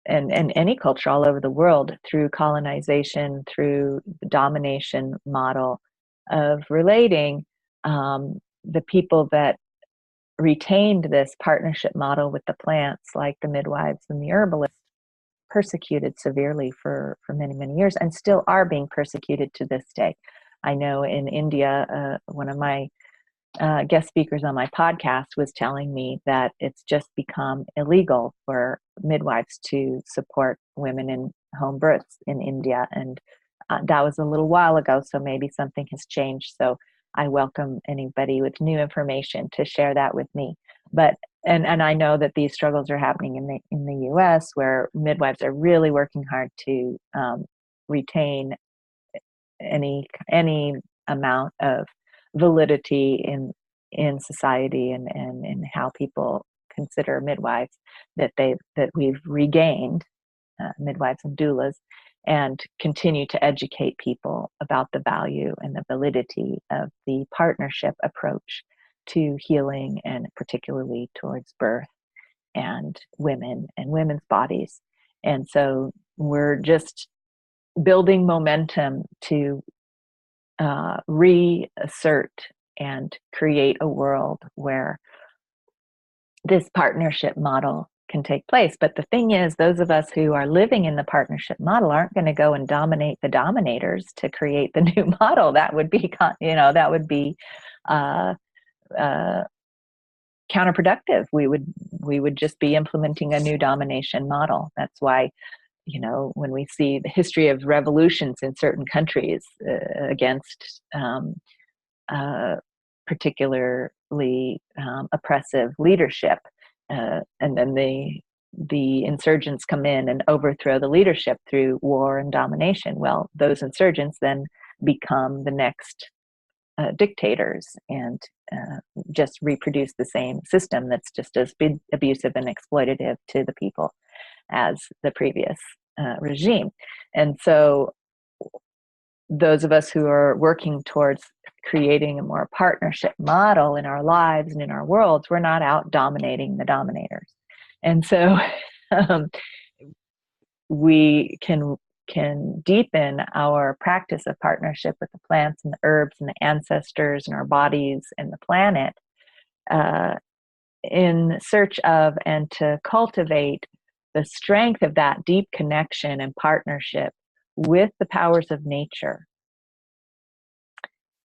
And any culture all over the world, through colonization, through the domination model of relating, the people that retained this partnership model with the plants, like the midwives and the herbalists, persecuted severely for many, many years, and still are being persecuted to this day. I know in India, one of my guest speakers on my podcast was telling me that it's just become illegal for midwives to support women in home births in India. And that was a little while ago, so maybe something has changed. So I welcome anybody with new information to share that with me. But and I know that these struggles are happening in the U.S., where midwives are really working hard to retain any amount of validity in society, and in how people consider midwives, that we've regained midwives and doulas, and continue to educate people about the value and the validity of the partnership approach to healing, and particularly towards birth and women and women's bodies. And so we're just building momentum to reassert and create a world where this partnership model can take place. But the thing is, those of us who are living in the partnership model aren't going to go and dominate the dominators to create the new model. That would be, uh, uh, counterproductive. We would just be implementing a new domination model. That's why, when we see the history of revolutions in certain countries against particularly oppressive leadership, and then the insurgents come in and overthrow the leadership through war and domination. Well, those insurgents then become the next dictators, and just reproduce the same system that's just as abusive and exploitative to the people as the previous regime. And so those of us who are working towards creating a more partnership model in our lives and in our worlds, we're not out dominating the dominators. And so um, we can deepen our practice of partnership with the plants and the herbs and the ancestors and our bodies and the planet, in search of and to cultivate the strength of that deep connection and partnership with the powers of nature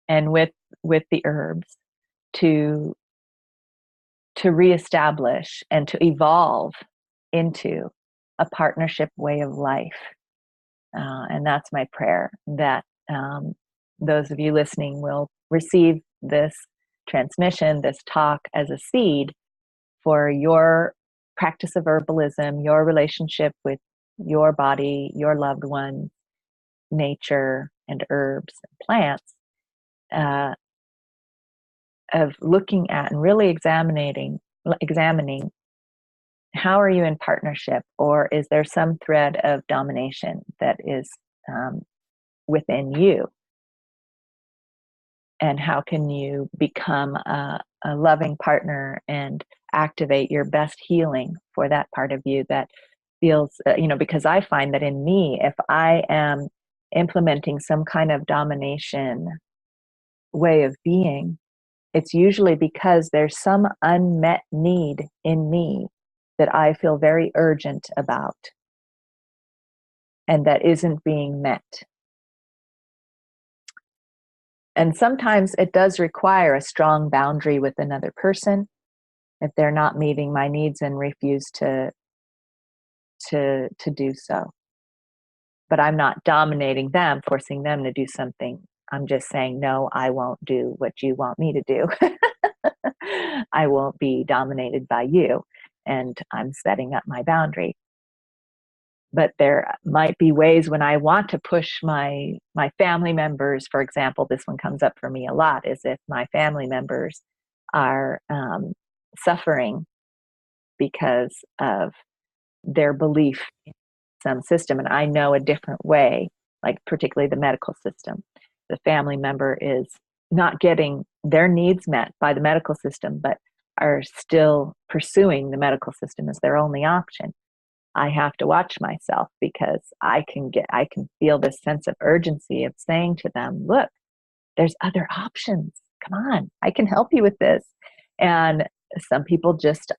and with the herbs, to reestablish and to evolve into a partnership way of life. And that's my prayer, that those of you listening will receive this transmission, this talk, as a seed for your practice of herbalism, your relationship with your body, your loved ones, nature, and herbs and plants, of looking at and really examining how are you in partnership, or is there some thread of domination that is within you, and how can you become a loving partner and activate your best healing for that part of you that feels, because I find that in me, if I am implementing some kind of domination way of being, it's usually because there's some unmet need in me that I feel very urgent about, and that isn't being met. And sometimes it does require a strong boundary with another person if they're not meeting my needs and refuse to to do so. But I'm not dominating them, forcing them to do something. I'm just saying, no, I won't do what you want me to do. I won't be dominated by you. And I'm setting up my boundary. But there might be ways when I want to push my family members. For example, this one comes up for me a lot, is if my family members are suffering because of their belief in some system, and I know a different way, like particularly the medical system. The family member is not getting their needs met by the medical system, but are still pursuing the medical system as their only option. I have to watch myself, because I can feel this sense of urgency of saying to them, look, there's other options. Come on, I can help you with this. And some people just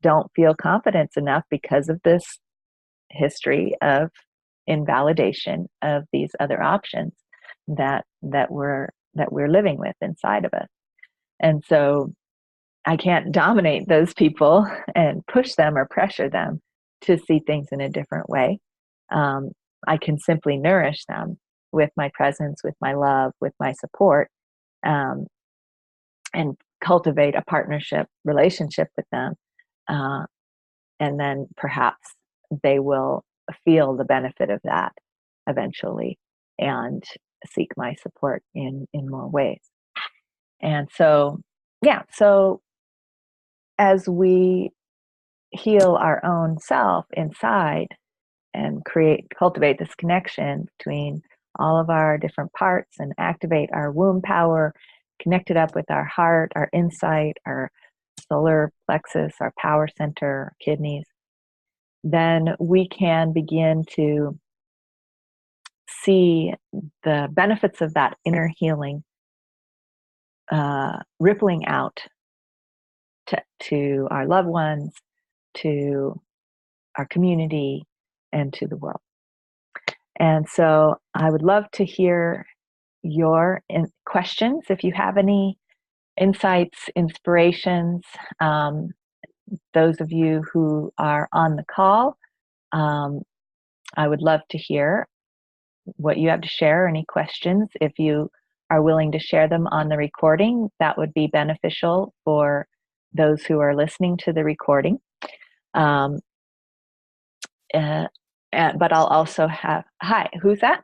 don't feel confidence enough because of this history of invalidation of these other options that we're living with inside of us. And so I can't dominate those people and push them or pressure them to see things in a different way. I can simply nourish them with my presence, with my love, with my support, and cultivate a partnership relationship with them. And then perhaps they will feel the benefit of that eventually and seek my support in more ways. And so, yeah, so as we heal our own self inside and cultivate this connection between all of our different parts and activate our womb power, connect it up with our heart, our insight, our solar plexus, our power center, our kidneys, then we can begin to see the benefits of that inner healing rippling out to our loved ones, to our community, and to the world. And so I would love to hear your questions. If you have any insights, inspirations, those of you who are on the call, I would love to hear what you have to share, any questions. If you are willing to share them on the recording, that would be beneficial for those who are listening to the recording. But I'll also have, hi, who's that?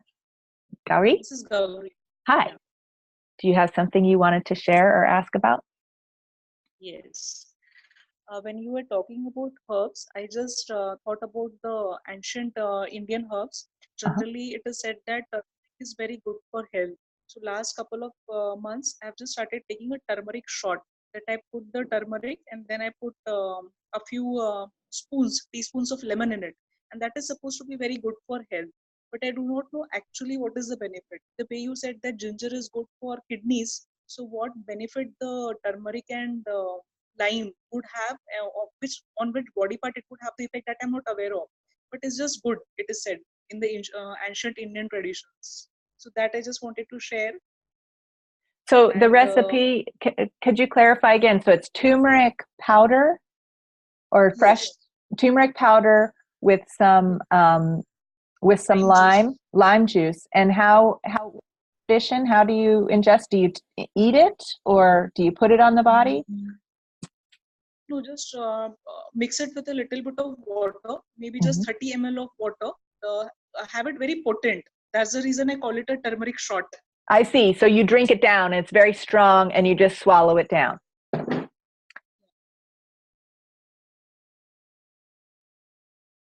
Gauri? This is Gauri. Hi. Do you have something you wanted to share or ask about? Yes. When you were talking about herbs, I just thought about the ancient Indian herbs. Uh-huh. Generally, it is said that it is very good for health. So last couple of months, I've just started taking a turmeric shot. That I put the turmeric and then I put a few teaspoons of lemon in it, and that is supposed to be very good for health. But I do not know actually what is the benefit. The way you said that ginger is good for kidneys, so what benefit the turmeric and lime would have, on which body part it would have the effect, that I'm not aware of. But it's just good, it is said in the ancient Indian traditions. So that I just wanted to share. So the And recipe, could you clarify again? So it's turmeric powder or fresh yes, turmeric powder with some lime juice. lime juice. And how addition? How do you ingest? Do you eat it, or do you put it on the body? No, just mix it with a little bit of water, maybe just Mm-hmm. 30 ml of water. Have it very potent. That's the reason I call it a turmeric shot. I see. So you drink it down, and it's very strong, and you just swallow it down.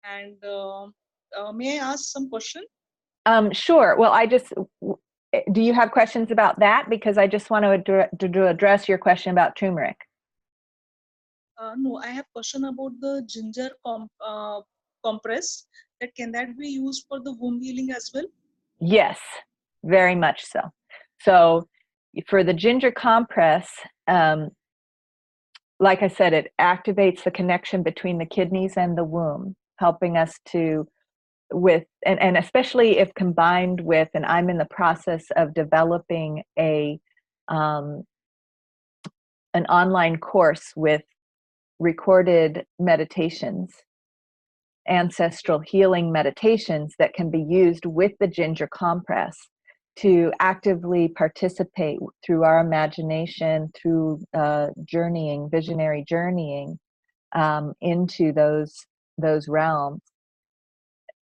And may I ask some question? Sure. Well, do you have questions about that? Because I just want to address your question about turmeric. No, I have question about the ginger compress. That be used for the womb healing as well? Yes, very much so. So for the ginger compress, like I said, it activates the connection between the kidneys and the womb, helping us and especially if combined with, and I'm in the process of developing an online course with recorded meditations ancestral healing meditations that can be used with the ginger compress to actively participate through our imagination, through journeying, visionary journeying into those realms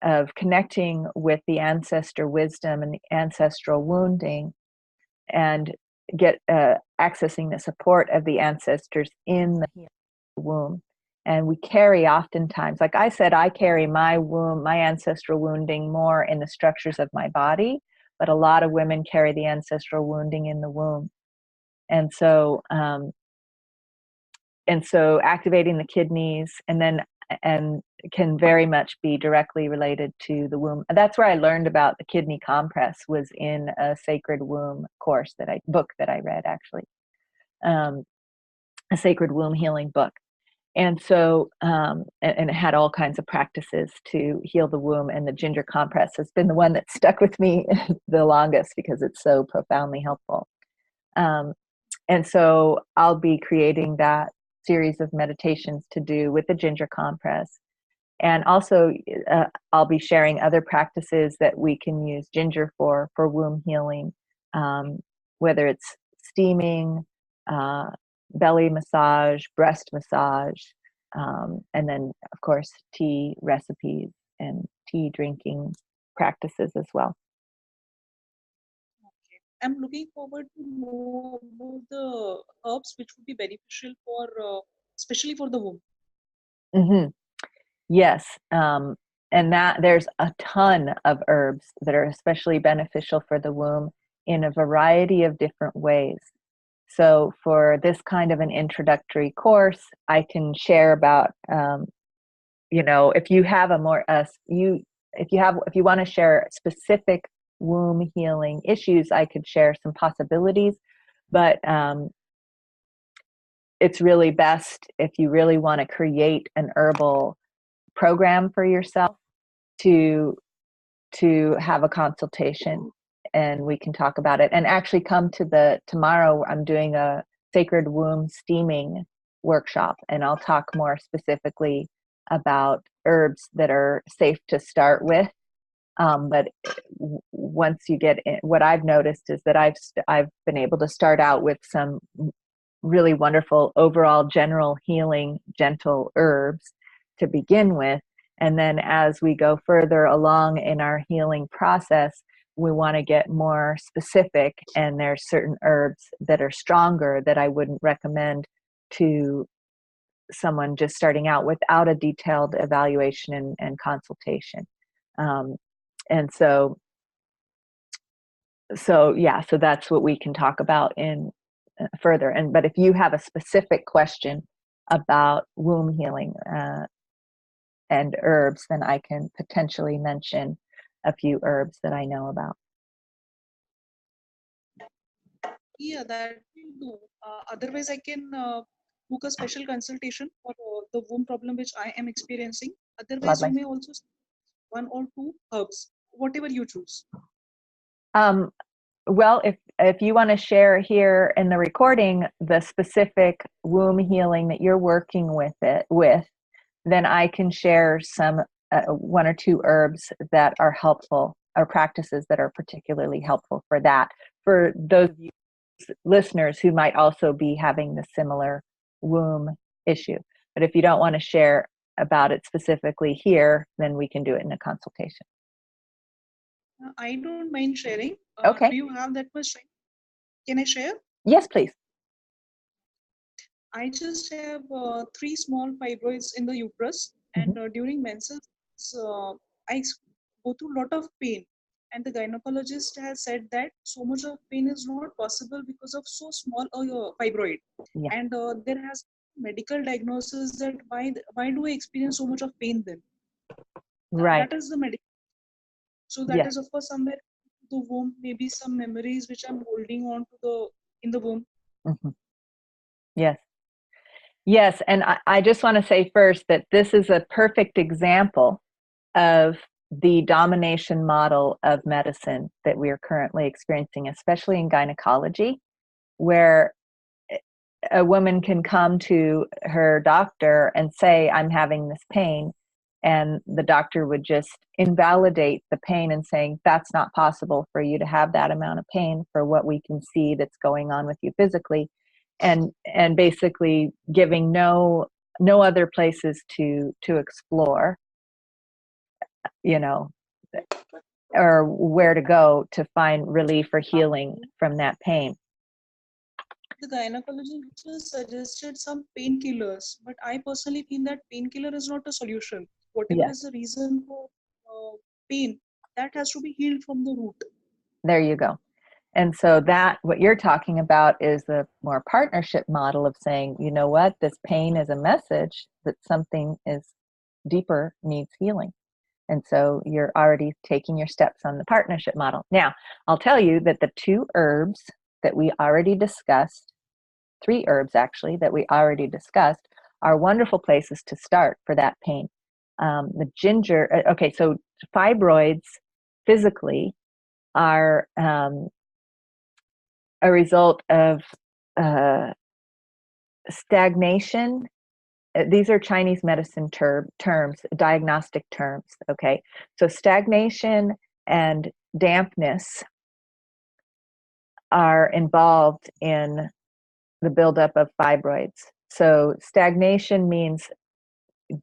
of connecting with the ancestor wisdom and the ancestral wounding, and get accessing the support of the ancestors in the womb. And we carry oftentimes, like I said, I carry my womb, my ancestral wounding more in the structures of my body, but a lot of women carry the ancestral wounding in the womb. And so activating the kidneys and can very much be directly related to the womb. That's where I learned about the kidney compress, was in a sacred womb book that I read, actually, a sacred womb healing book. And so, and it had all kinds of practices to heal the womb, and the ginger compress has been the one that stuck with me the longest because it's so profoundly helpful. And so I'll be creating that series of meditations to do with the ginger compress. And also, I'll be sharing other practices that we can use ginger for womb healing, whether it's steaming, belly massage, breast massage, and then, of course, tea recipes and tea drinking practices as well. Okay. I'm looking forward to know about the herbs which would be beneficial for, especially for the womb. Mm-hmm. Yes. And that there's a ton of herbs that are especially beneficial for the womb in a variety of different ways. So for this kind of an introductory course, I can share about, if you have if you want to share specific womb healing issues, I could share some possibilities, but it's really best if you really want to create an herbal program for yourself to have a consultation, and we can talk about it. And actually come to tomorrow I'm doing a sacred womb steaming workshop, and I'll talk more specifically about herbs that are safe to start with. But once you get in, what I've noticed is that I've been able to start out with some really wonderful overall general healing gentle herbs to begin with. And then as we go further along in our healing process, we want to get more specific, and there's certain herbs that are stronger that I wouldn't recommend to someone just starting out without a detailed evaluation and consultation. And so that's what we can talk about in further. But if you have a specific question about womb healing and herbs, then I can potentially mention a few herbs that I know about. Yeah, that will do. Otherwise, I can book a special consultation for the womb problem which I am experiencing. Otherwise, you Lovely. may also one or two herbs, whatever you choose. Well, if you want to share here in the recording the specific womb healing that you're working with, then I can share some one or two herbs that are helpful, or practices that are particularly helpful for that, for those of you listeners who might also be having the similar womb issue. But if you don't want to share about it specifically here, then we can do it in a consultation. I don't mind sharing. Okay. Do you have that much time? Can I share? Yes, please. I just have 3 small fibroids in the uterus, and during menses, I go through a lot of pain. And the gynecologist has said that so much of pain is not possible because of so small a fibroid. Yeah. And there has medical diagnosis that why do I experience so much of pain then? Right. That is the medical. So that Yes. is of course somewhere the womb, maybe some memories which I'm holding on to in the womb. Mm-hmm. Yes. Yes. And I just want to say first that this is a perfect example of the domination model of medicine that we are currently experiencing, especially in gynecology, where a woman can come to her doctor and say, I'm having this pain. And the doctor would just invalidate the pain and saying, that's not possible for you to have that amount of pain for what we can see that's going on with you physically. And basically giving no other places to explore, you know, or where to go to find relief or healing from that pain. The gynecologist suggested some painkillers, but I personally feel that painkiller is not a solution. Whatever Yes, is the reason for pain, that has to be healed from the root. there you go. And so that what you're talking about is the more partnership model of saying, you know what, this pain is a message that something is deeper, needs healing. And so you're already taking your steps on the partnership model. Now, I'll tell you that the 2 herbs that we already discussed, 3 herbs actually, that we already discussed, are wonderful places to start for that pain. The ginger, okay, so fibroids physically are a result of uh, stagnation. These are Chinese medicine terms, diagnostic terms. Okay, so stagnation and dampness are involved in the buildup of fibroids. So stagnation means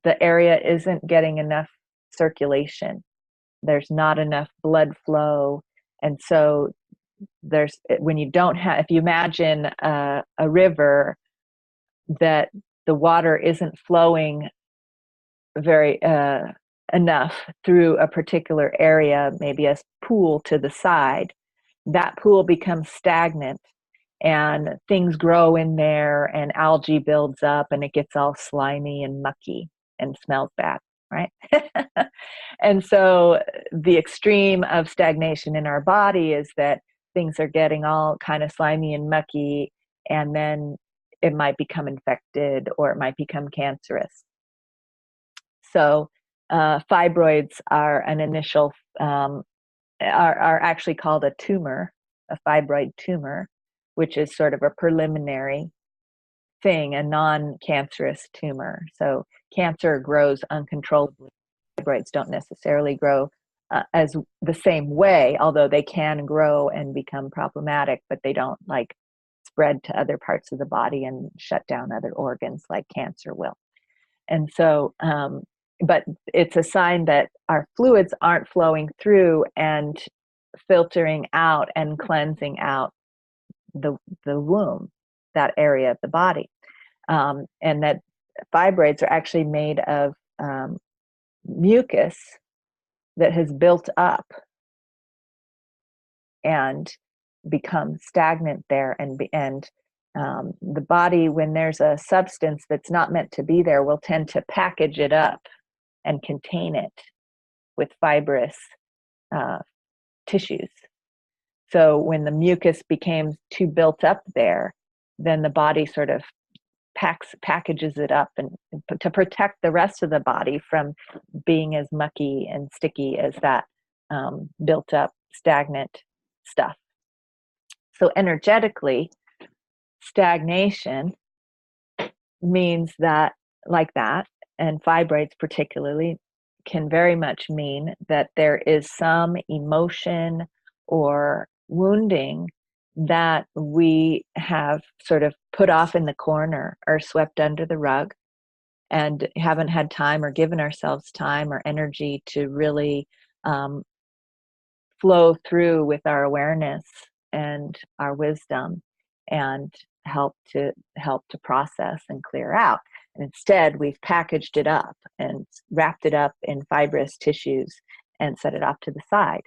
the area isn't getting enough circulation. There's not enough blood flow, and so there's when you don't have. If you imagine a river that the water isn't flowing very enough through a particular area, maybe a pool to the side, that pool becomes stagnant and things grow in there and algae builds up and it gets all slimy and mucky and smells bad, right? And so the extreme of stagnation in our body is that things are getting all kind of slimy and mucky, and then it might become infected or it might become cancerous. So fibroids are an initial, are actually called a tumor, a fibroid tumor, which is sort of a preliminary thing, a non-cancerous tumor. So cancer grows uncontrollably. Fibroids don't necessarily grow as the same way, although they can grow and become problematic, but they don't like spread to other parts of the body and shut down other organs like cancer will. And so, but it's a sign that our fluids aren't flowing through and filtering out and cleansing out the womb, that area of the body. And that fibroids are actually made of mucus that has built up and become stagnant there, and the body, when there's a substance that's not meant to be there, will tend to package it up and contain it with fibrous tissues. So when the mucus became too built up there, then the body sort of packages it up and to protect the rest of the body from being as mucky and sticky as that built up stagnant stuff. So energetically, stagnation means that, like that, and fibroids particularly, can very much mean that there is some emotion or wounding that we have sort of put off in the corner or swept under the rug and haven't had time or given ourselves time or energy to really um, flow through with our awareness and our wisdom and help to process and clear out. And instead, we've packaged it up and wrapped it up in fibrous tissues and set it off to the side.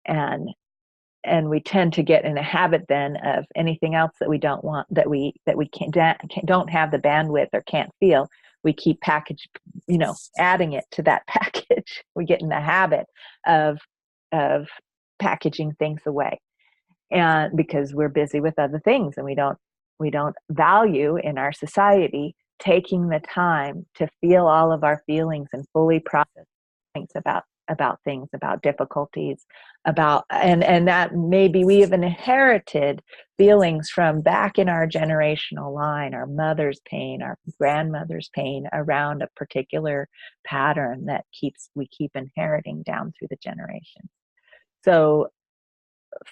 And we tend to get in a habit then of anything else that we don't want, that we don't have the bandwidth or can't feel. We keep adding it to that package. We get in the habit of packaging things away, and because we're busy with other things, and we don't value in our society taking the time to feel all of our feelings and fully process things about about things, about difficulties, about, and that maybe we have inherited feelings from back in our generational line, our mother's pain, our grandmother's pain around a particular pattern that we keep inheriting down through the generations. So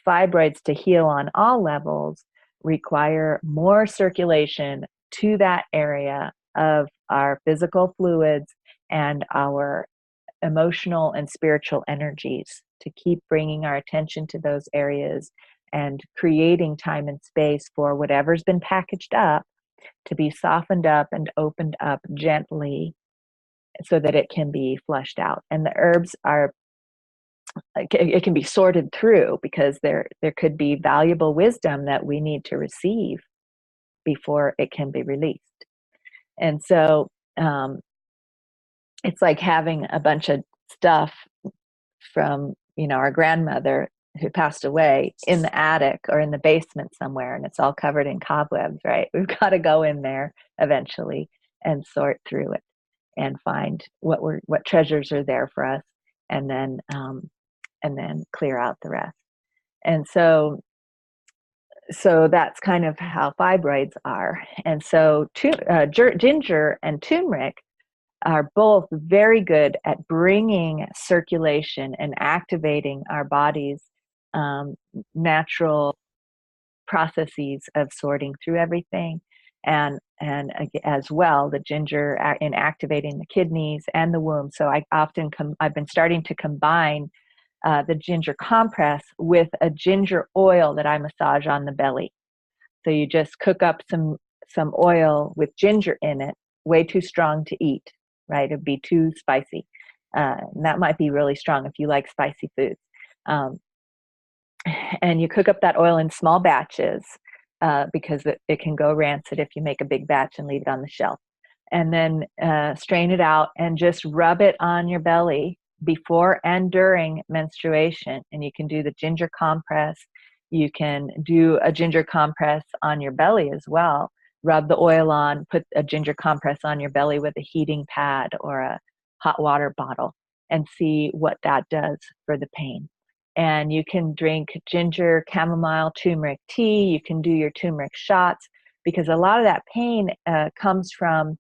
fibroids to heal on all levels require more circulation to that area of our physical fluids and our emotional and spiritual energies, to keep bringing our attention to those areas and creating time and space for whatever's been packaged up to be softened up and opened up gently so that it can be flushed out. And the herbs are, it can be sorted through, because there could be valuable wisdom that we need to receive before it can be released. And so it's like having a bunch of stuff from, our grandmother who passed away in the attic or in the basement somewhere, and it's all covered in cobwebs, right? We've got to go in there eventually and sort through it and find what treasures are there for us, and then clear out the rest. And so that's kind of how fibroids are. And so ginger and turmeric are both very good at bringing circulation and activating our body's natural processes of sorting through everything, and as well the ginger in activating the kidneys and the womb. So I've been starting to combine the ginger compress with a ginger oil that I massage on the belly. So you just cook up some oil with ginger in it, way too strong to eat, right? It'd be too spicy. And that might be really strong if you like spicy foods. And you cook up that oil in small batches because it can go rancid if you make a big batch and leave it on the shelf. And then strain it out and just rub it on your belly before and during menstruation. And you can do the ginger compress. You can do a ginger compress on your belly as well. Rub the oil on, put a ginger compress on your belly with a heating pad or a hot water bottle, and see what that does for the pain. And you can drink ginger, chamomile, turmeric tea. You can do your turmeric shots, because a lot of that pain comes from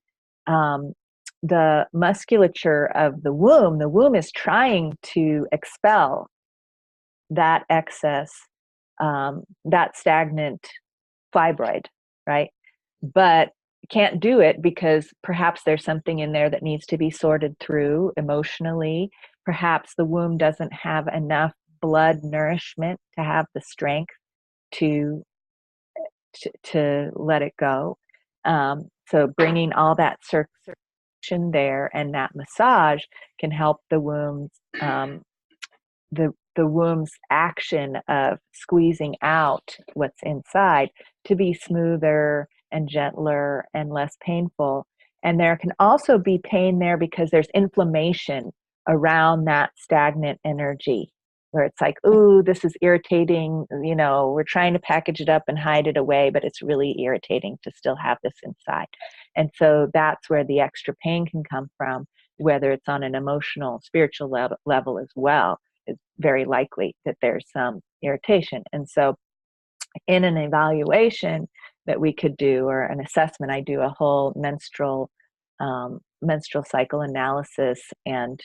the musculature of the womb. The womb is trying to expel that excess, that stagnant fibroid, right? But can't do it because perhaps there's something in there that needs to be sorted through emotionally. Perhaps the womb doesn't have enough blood nourishment to have the strength to let it go. So bringing all that circulation there, and that massage can help the womb's the womb's action of squeezing out what's inside to be smoother and gentler and less painful. And there can also be pain there because there's inflammation around that stagnant energy, where it's like, ooh, this is irritating. We're trying to package it up and hide it away, but it's really irritating to still have this inside. And so that's where the extra pain can come from, whether it's on an emotional, spiritual level as well. It's very likely that there's some irritation. And so in an evaluation that we could do, or an assessment, I do a whole menstrual cycle analysis and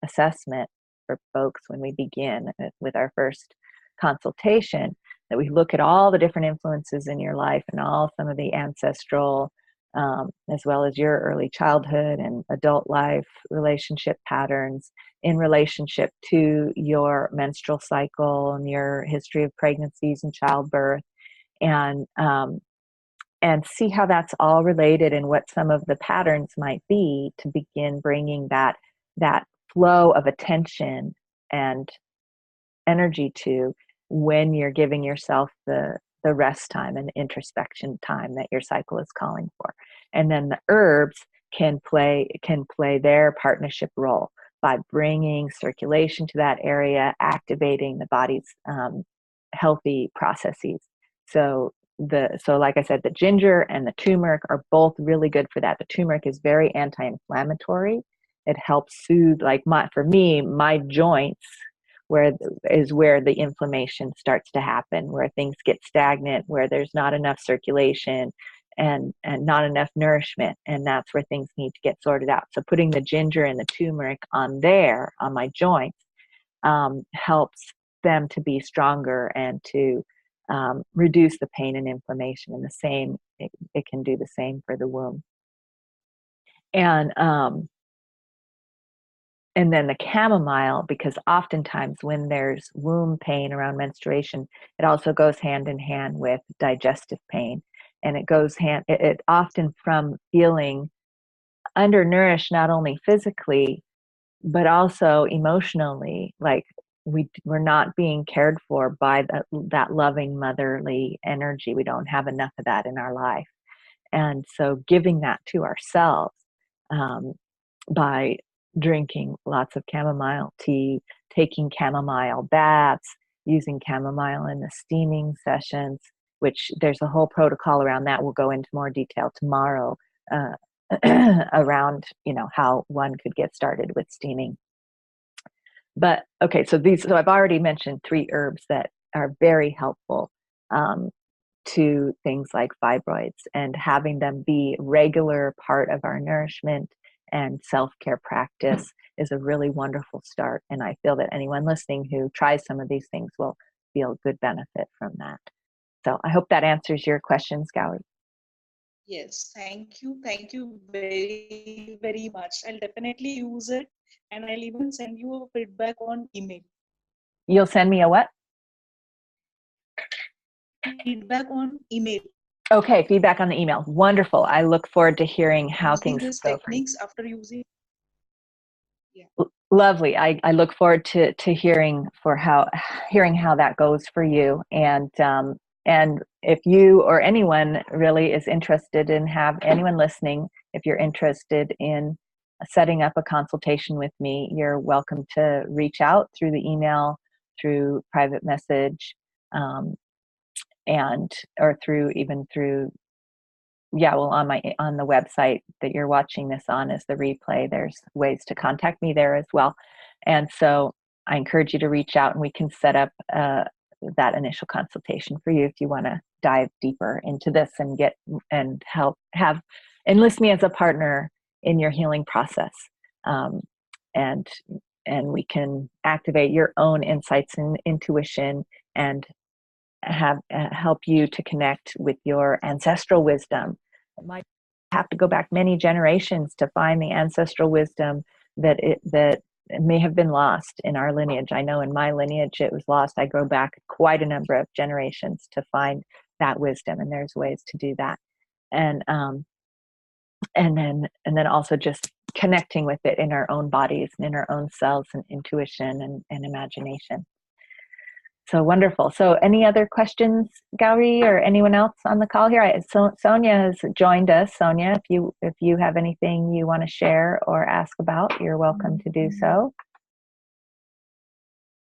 assessment for folks when we begin with our first consultation, that we look at all the different influences in your life and some of the ancestral, as well as your early childhood and adult life relationship patterns in relationship to your menstrual cycle and your history of pregnancies and childbirth, and see how that's all related and what some of the patterns might be, to begin bringing that flow of attention and energy to when you're giving yourself the rest time and introspection time that your cycle is calling for. And then the herbs can play their partnership role by bringing circulation to that area, activating the body's healthy processes. So like I said, the ginger and the turmeric are both really good for that. The turmeric is very anti-inflammatory, it helps soothe, like for me, my joints where is where the inflammation starts to happen, where things get stagnant, where there's not enough circulation and not enough nourishment, and that's where things need to get sorted out. So putting the ginger and the turmeric on my joints helps them to be stronger and to reduce the pain and inflammation. And the same, it can do the same for the womb. And then the chamomile, because oftentimes when there's womb pain around menstruation, it also goes hand in hand with digestive pain. And it often from feeling undernourished, not only physically, but also emotionally, like we're not being cared for by that loving motherly energy. We don't have enough of that in our life. And so giving that to ourselves by drinking lots of chamomile tea, taking chamomile baths, using chamomile in the steaming sessions, which there's a whole protocol around that. We'll go into more detail tomorrow around, how one could get started with steaming. But okay, so I've already mentioned 3 herbs that are very helpful to things like fibroids, and having them be regular part of our nourishment and self-care practice is a really wonderful start. And I feel that anyone listening who tries some of these things will feel good benefit from that. So I hope that answers your questions, Gauri. Yes, thank you. Thank you very, very much. I'll definitely use it, and I'll even send you a feedback on email. You'll send me a what? Feedback on email. Okay, feedback on the email. Wonderful. I look forward to hearing how using things these go for you. techniques after using. Yeah. Lovely. I look forward to hearing how that goes for you. And if you or anyone really is interested in anyone listening, if you're interested in setting up a consultation with me, you're welcome to reach out through the email, through private message, or through on the website that you're watching this on as the replay. There's ways to contact me there as well. And so I encourage you to reach out, and we can set up that initial consultation for you if you want to dive deeper into this and enlist me as a partner in your healing process. And we can activate your own insights and intuition and help you to connect with your ancestral wisdom. It might have to go back many generations to find the ancestral wisdom that may have been lost in our lineage. I know in my lineage it was lost. I go back quite a number of generations to find that wisdom, and there's ways to do that. And then also just connecting with it in our own bodies and in our own selves and intuition and imagination. So wonderful. So any other questions, Gauri, or anyone else on the call here? Sonia has joined us. Sonia, if you have anything you want to share or ask about, you're welcome to do so.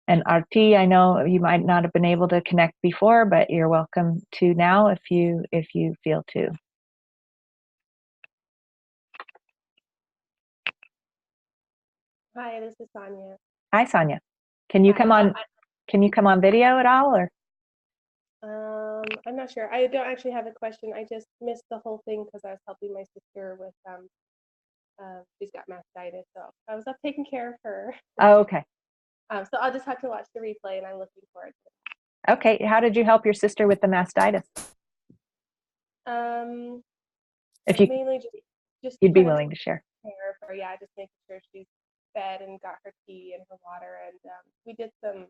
And Arti, I know you might not have been able to connect before, but you're welcome to now if you feel to. Hi, this is Sonia. Hi, Sonia. Can you come on video at all, or? I'm not sure. I don't actually have a question. I just missed the whole thing because I was helping my sister with she's got mastitis, so I was up taking care of her. Oh, okay. So I'll just have to watch the replay, and I'm looking forward to it. Okay. How did you help your sister with the mastitis? If you mainly just you'd be willing to share. Care of her, yeah, just making sure she's fed and got her tea and her water, and we did some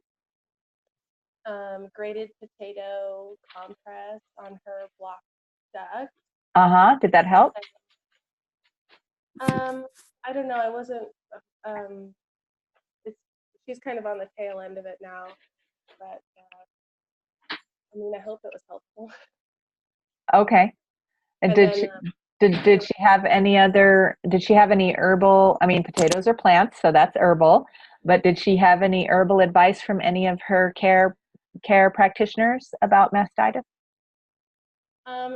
grated potato compress on her blocked duct. Did that help? I don't know. I wasn't. She's kind of on the tail end of it now, but I mean, I hope it was helpful. Okay. And did she have any herbal? I mean, potatoes are plants, so that's herbal. But did she have any herbal advice from any of her care practitioners about mastitis?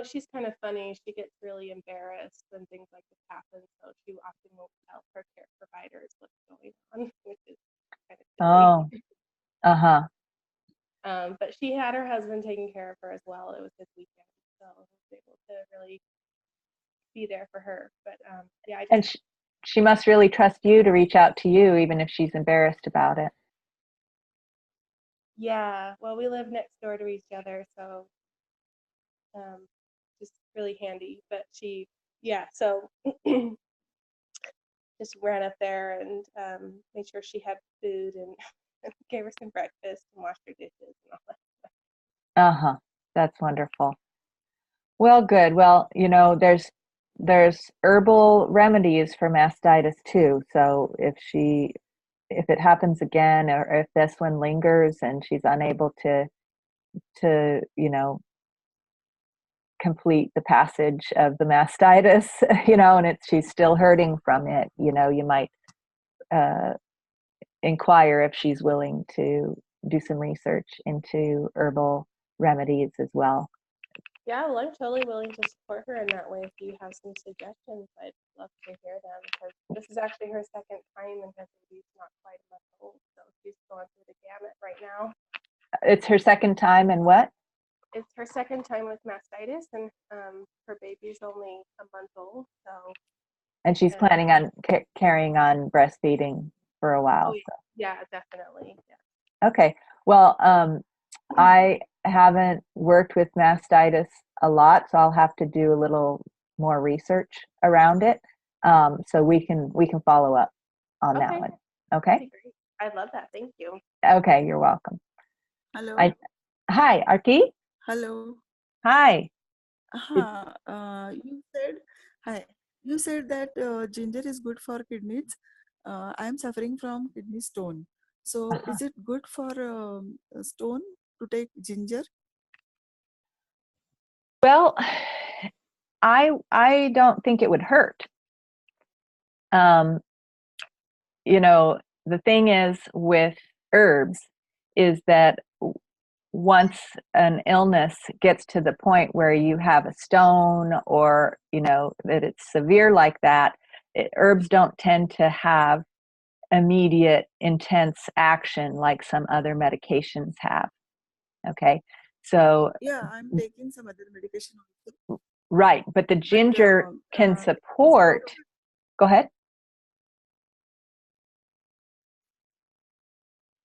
She's kind of funny. She gets really embarrassed when things like this happen, so she often won't tell her care providers what's going on, which is kind of silly. Oh, uh-huh. But she had her husband taking care of her as well. It was his weekend, so I was able to really be there for her. But yeah, And she must really trust you to reach out to you, even if she's embarrassed about it. yeah. Well, we live next door to each other, so just really handy. But yeah. So just ran up there and made sure she had food and gave her some breakfast and washed her dishes and all that. Uh-huh. That's wonderful. Well, good. Well, there's herbal remedies for mastitis too. So if it happens again, or if this one lingers and she's unable to complete the passage of the mastitis, and she's still hurting from it, you might uh, inquire if she's willing to do some research into herbal remedies as well. Yeah, well, I'm totally willing to support her in that way. If you have some suggestions, I'd love to hear them, because this is actually her second time, and her baby's not quite a month old, so she's going through the gamut right now. It's her second time, and what? It's her second time with mastitis, and her baby's only a month old, so. And she's planning on carrying on breastfeeding for a while. Oh, yeah, definitely. Yeah. Okay. Well, I haven't worked with mastitis a lot, so I'll have to do a little more research around it. So we can follow up on that one. Okay. Great. I love that. Thank you. Okay, you're welcome. Hello. Hi, Arti. Hello. Hi. You said hi. You said that ginger is good for kidneys. I am suffering from kidney stone. So, is it good for stone to take ginger? Well, I don't think it would hurt. The thing is with herbs is that once an illness gets to the point where you have a stone, or that it's severe like that, herbs don't tend to have immediate intense action like some other medications have. Okay, so Yeah, I'm taking some other medication also. Right, but the ginger can support. Go ahead.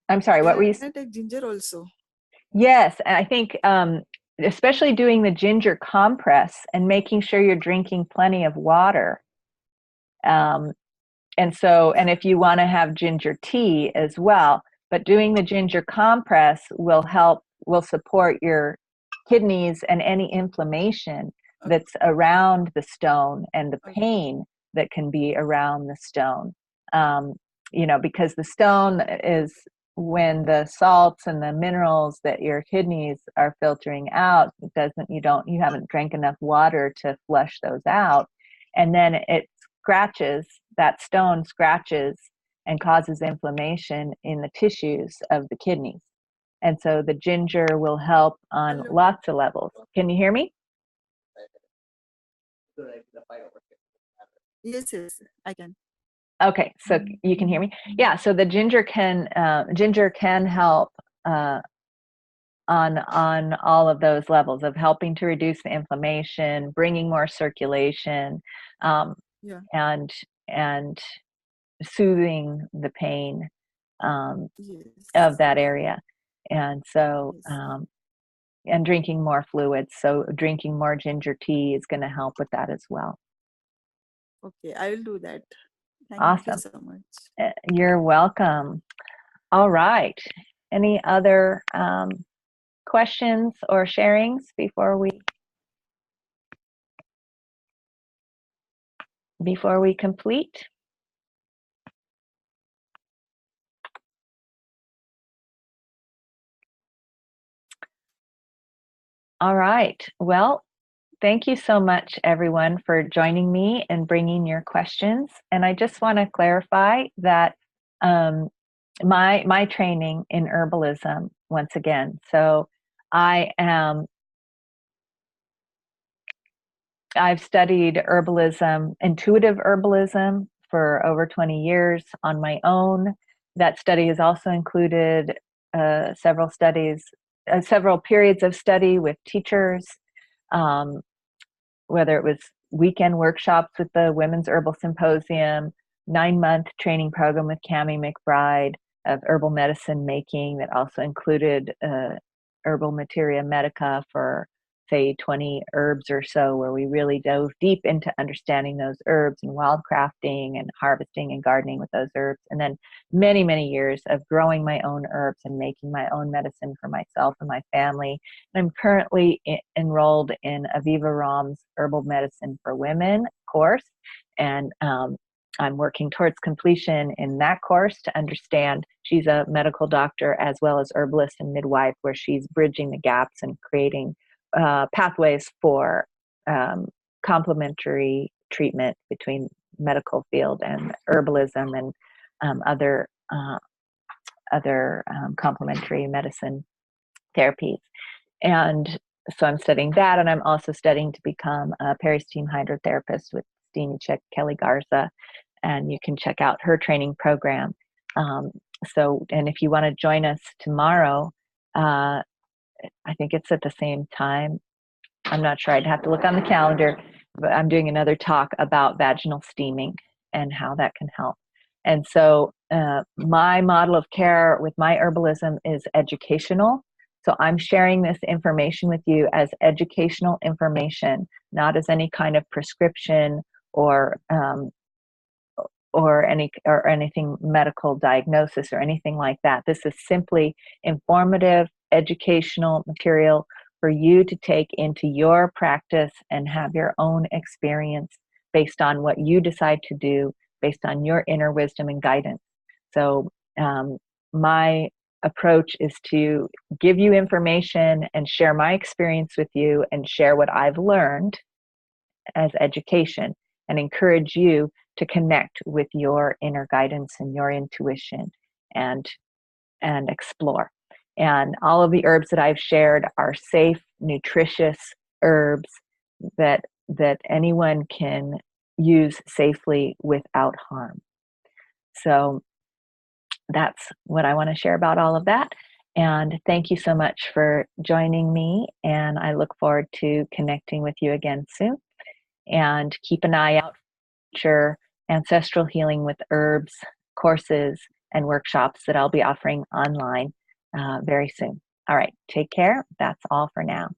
I'm sorry, what were you saying? Can I take ginger also? Yes, and I think especially doing the ginger compress and making sure you're drinking plenty of water. And if you want to have ginger tea as well, but doing the ginger compress will support your kidneys and any inflammation that's around the stone and the pain that can be around the stone. Because the stone is when the salts and the minerals that your kidneys are filtering out, you haven't drank enough water to flush those out. And then that stone scratches and causes inflammation in the tissues of the kidneys. And so the ginger will help on lots of levels. Can you hear me? Yes, I can. Okay, so you can hear me? Yeah, so the ginger can help on all of those levels of helping to reduce the inflammation, bringing more circulation, and soothing the pain of that area. And so and drinking more fluids. So drinking more ginger tea is going to help with that as well. Okay, I will do that. Awesome. Thank you so much. You're welcome. All right. Any other questions or sharings before we complete? All right. Well, thank you so much, everyone, for joining me and bringing your questions. And I just want to clarify that my training in herbalism, once again, so I am I've studied herbalism, intuitive herbalism, for over 20 years on my own. That study has also included several studies, several periods of study with teachers, um, whether it was weekend workshops with the Women's Herbal Symposium, 9-month training program with Cami McBride of herbal medicine making that also included herbal materia medica for, say, 20 herbs or so, where we really dove deep into understanding those herbs and wildcrafting and harvesting and gardening with those herbs. And then many, many years of growing my own herbs and making my own medicine for myself and my family. And I'm currently enrolled in Aviva Ram's Herbal Medicine for Women course. And I'm working towards completion in that course to understand. She's a medical doctor as well as herbalist and midwife, where she's bridging the gaps and creating pathways for complementary treatment between medical field and herbalism and other complementary medicine therapies. And so I'm studying that, and I'm also studying to become a peristeam hydrotherapist with Steamy Chick Kelly Garza, and you can check out her training program. And if you want to join us tomorrow, I think it's at the same time. I'm not sure. I'd have to look on the calendar, but I'm doing another talk about vaginal steaming and how that can help. And so my model of care with my herbalism is educational. So I'm sharing this information with you as educational information, not as any kind of prescription or anything medical diagnosis or anything like that. This is simply informative, educational material for you to take into your practice and have your own experience based on what you decide to do, based on your inner wisdom and guidance. So my approach is to give you information and share my experience with you and share what I've learned as education and encourage you to connect with your inner guidance and your intuition and explore. And all of the herbs that I've shared are safe, nutritious herbs that anyone can use safely without harm. So that's what I want to share about all of that. And thank you so much for joining me. And I look forward to connecting with you again soon. And keep an eye out for future Ancestral Healing with Herbs courses and workshops that I'll be offering online very soon. All right, take care. That's all for now.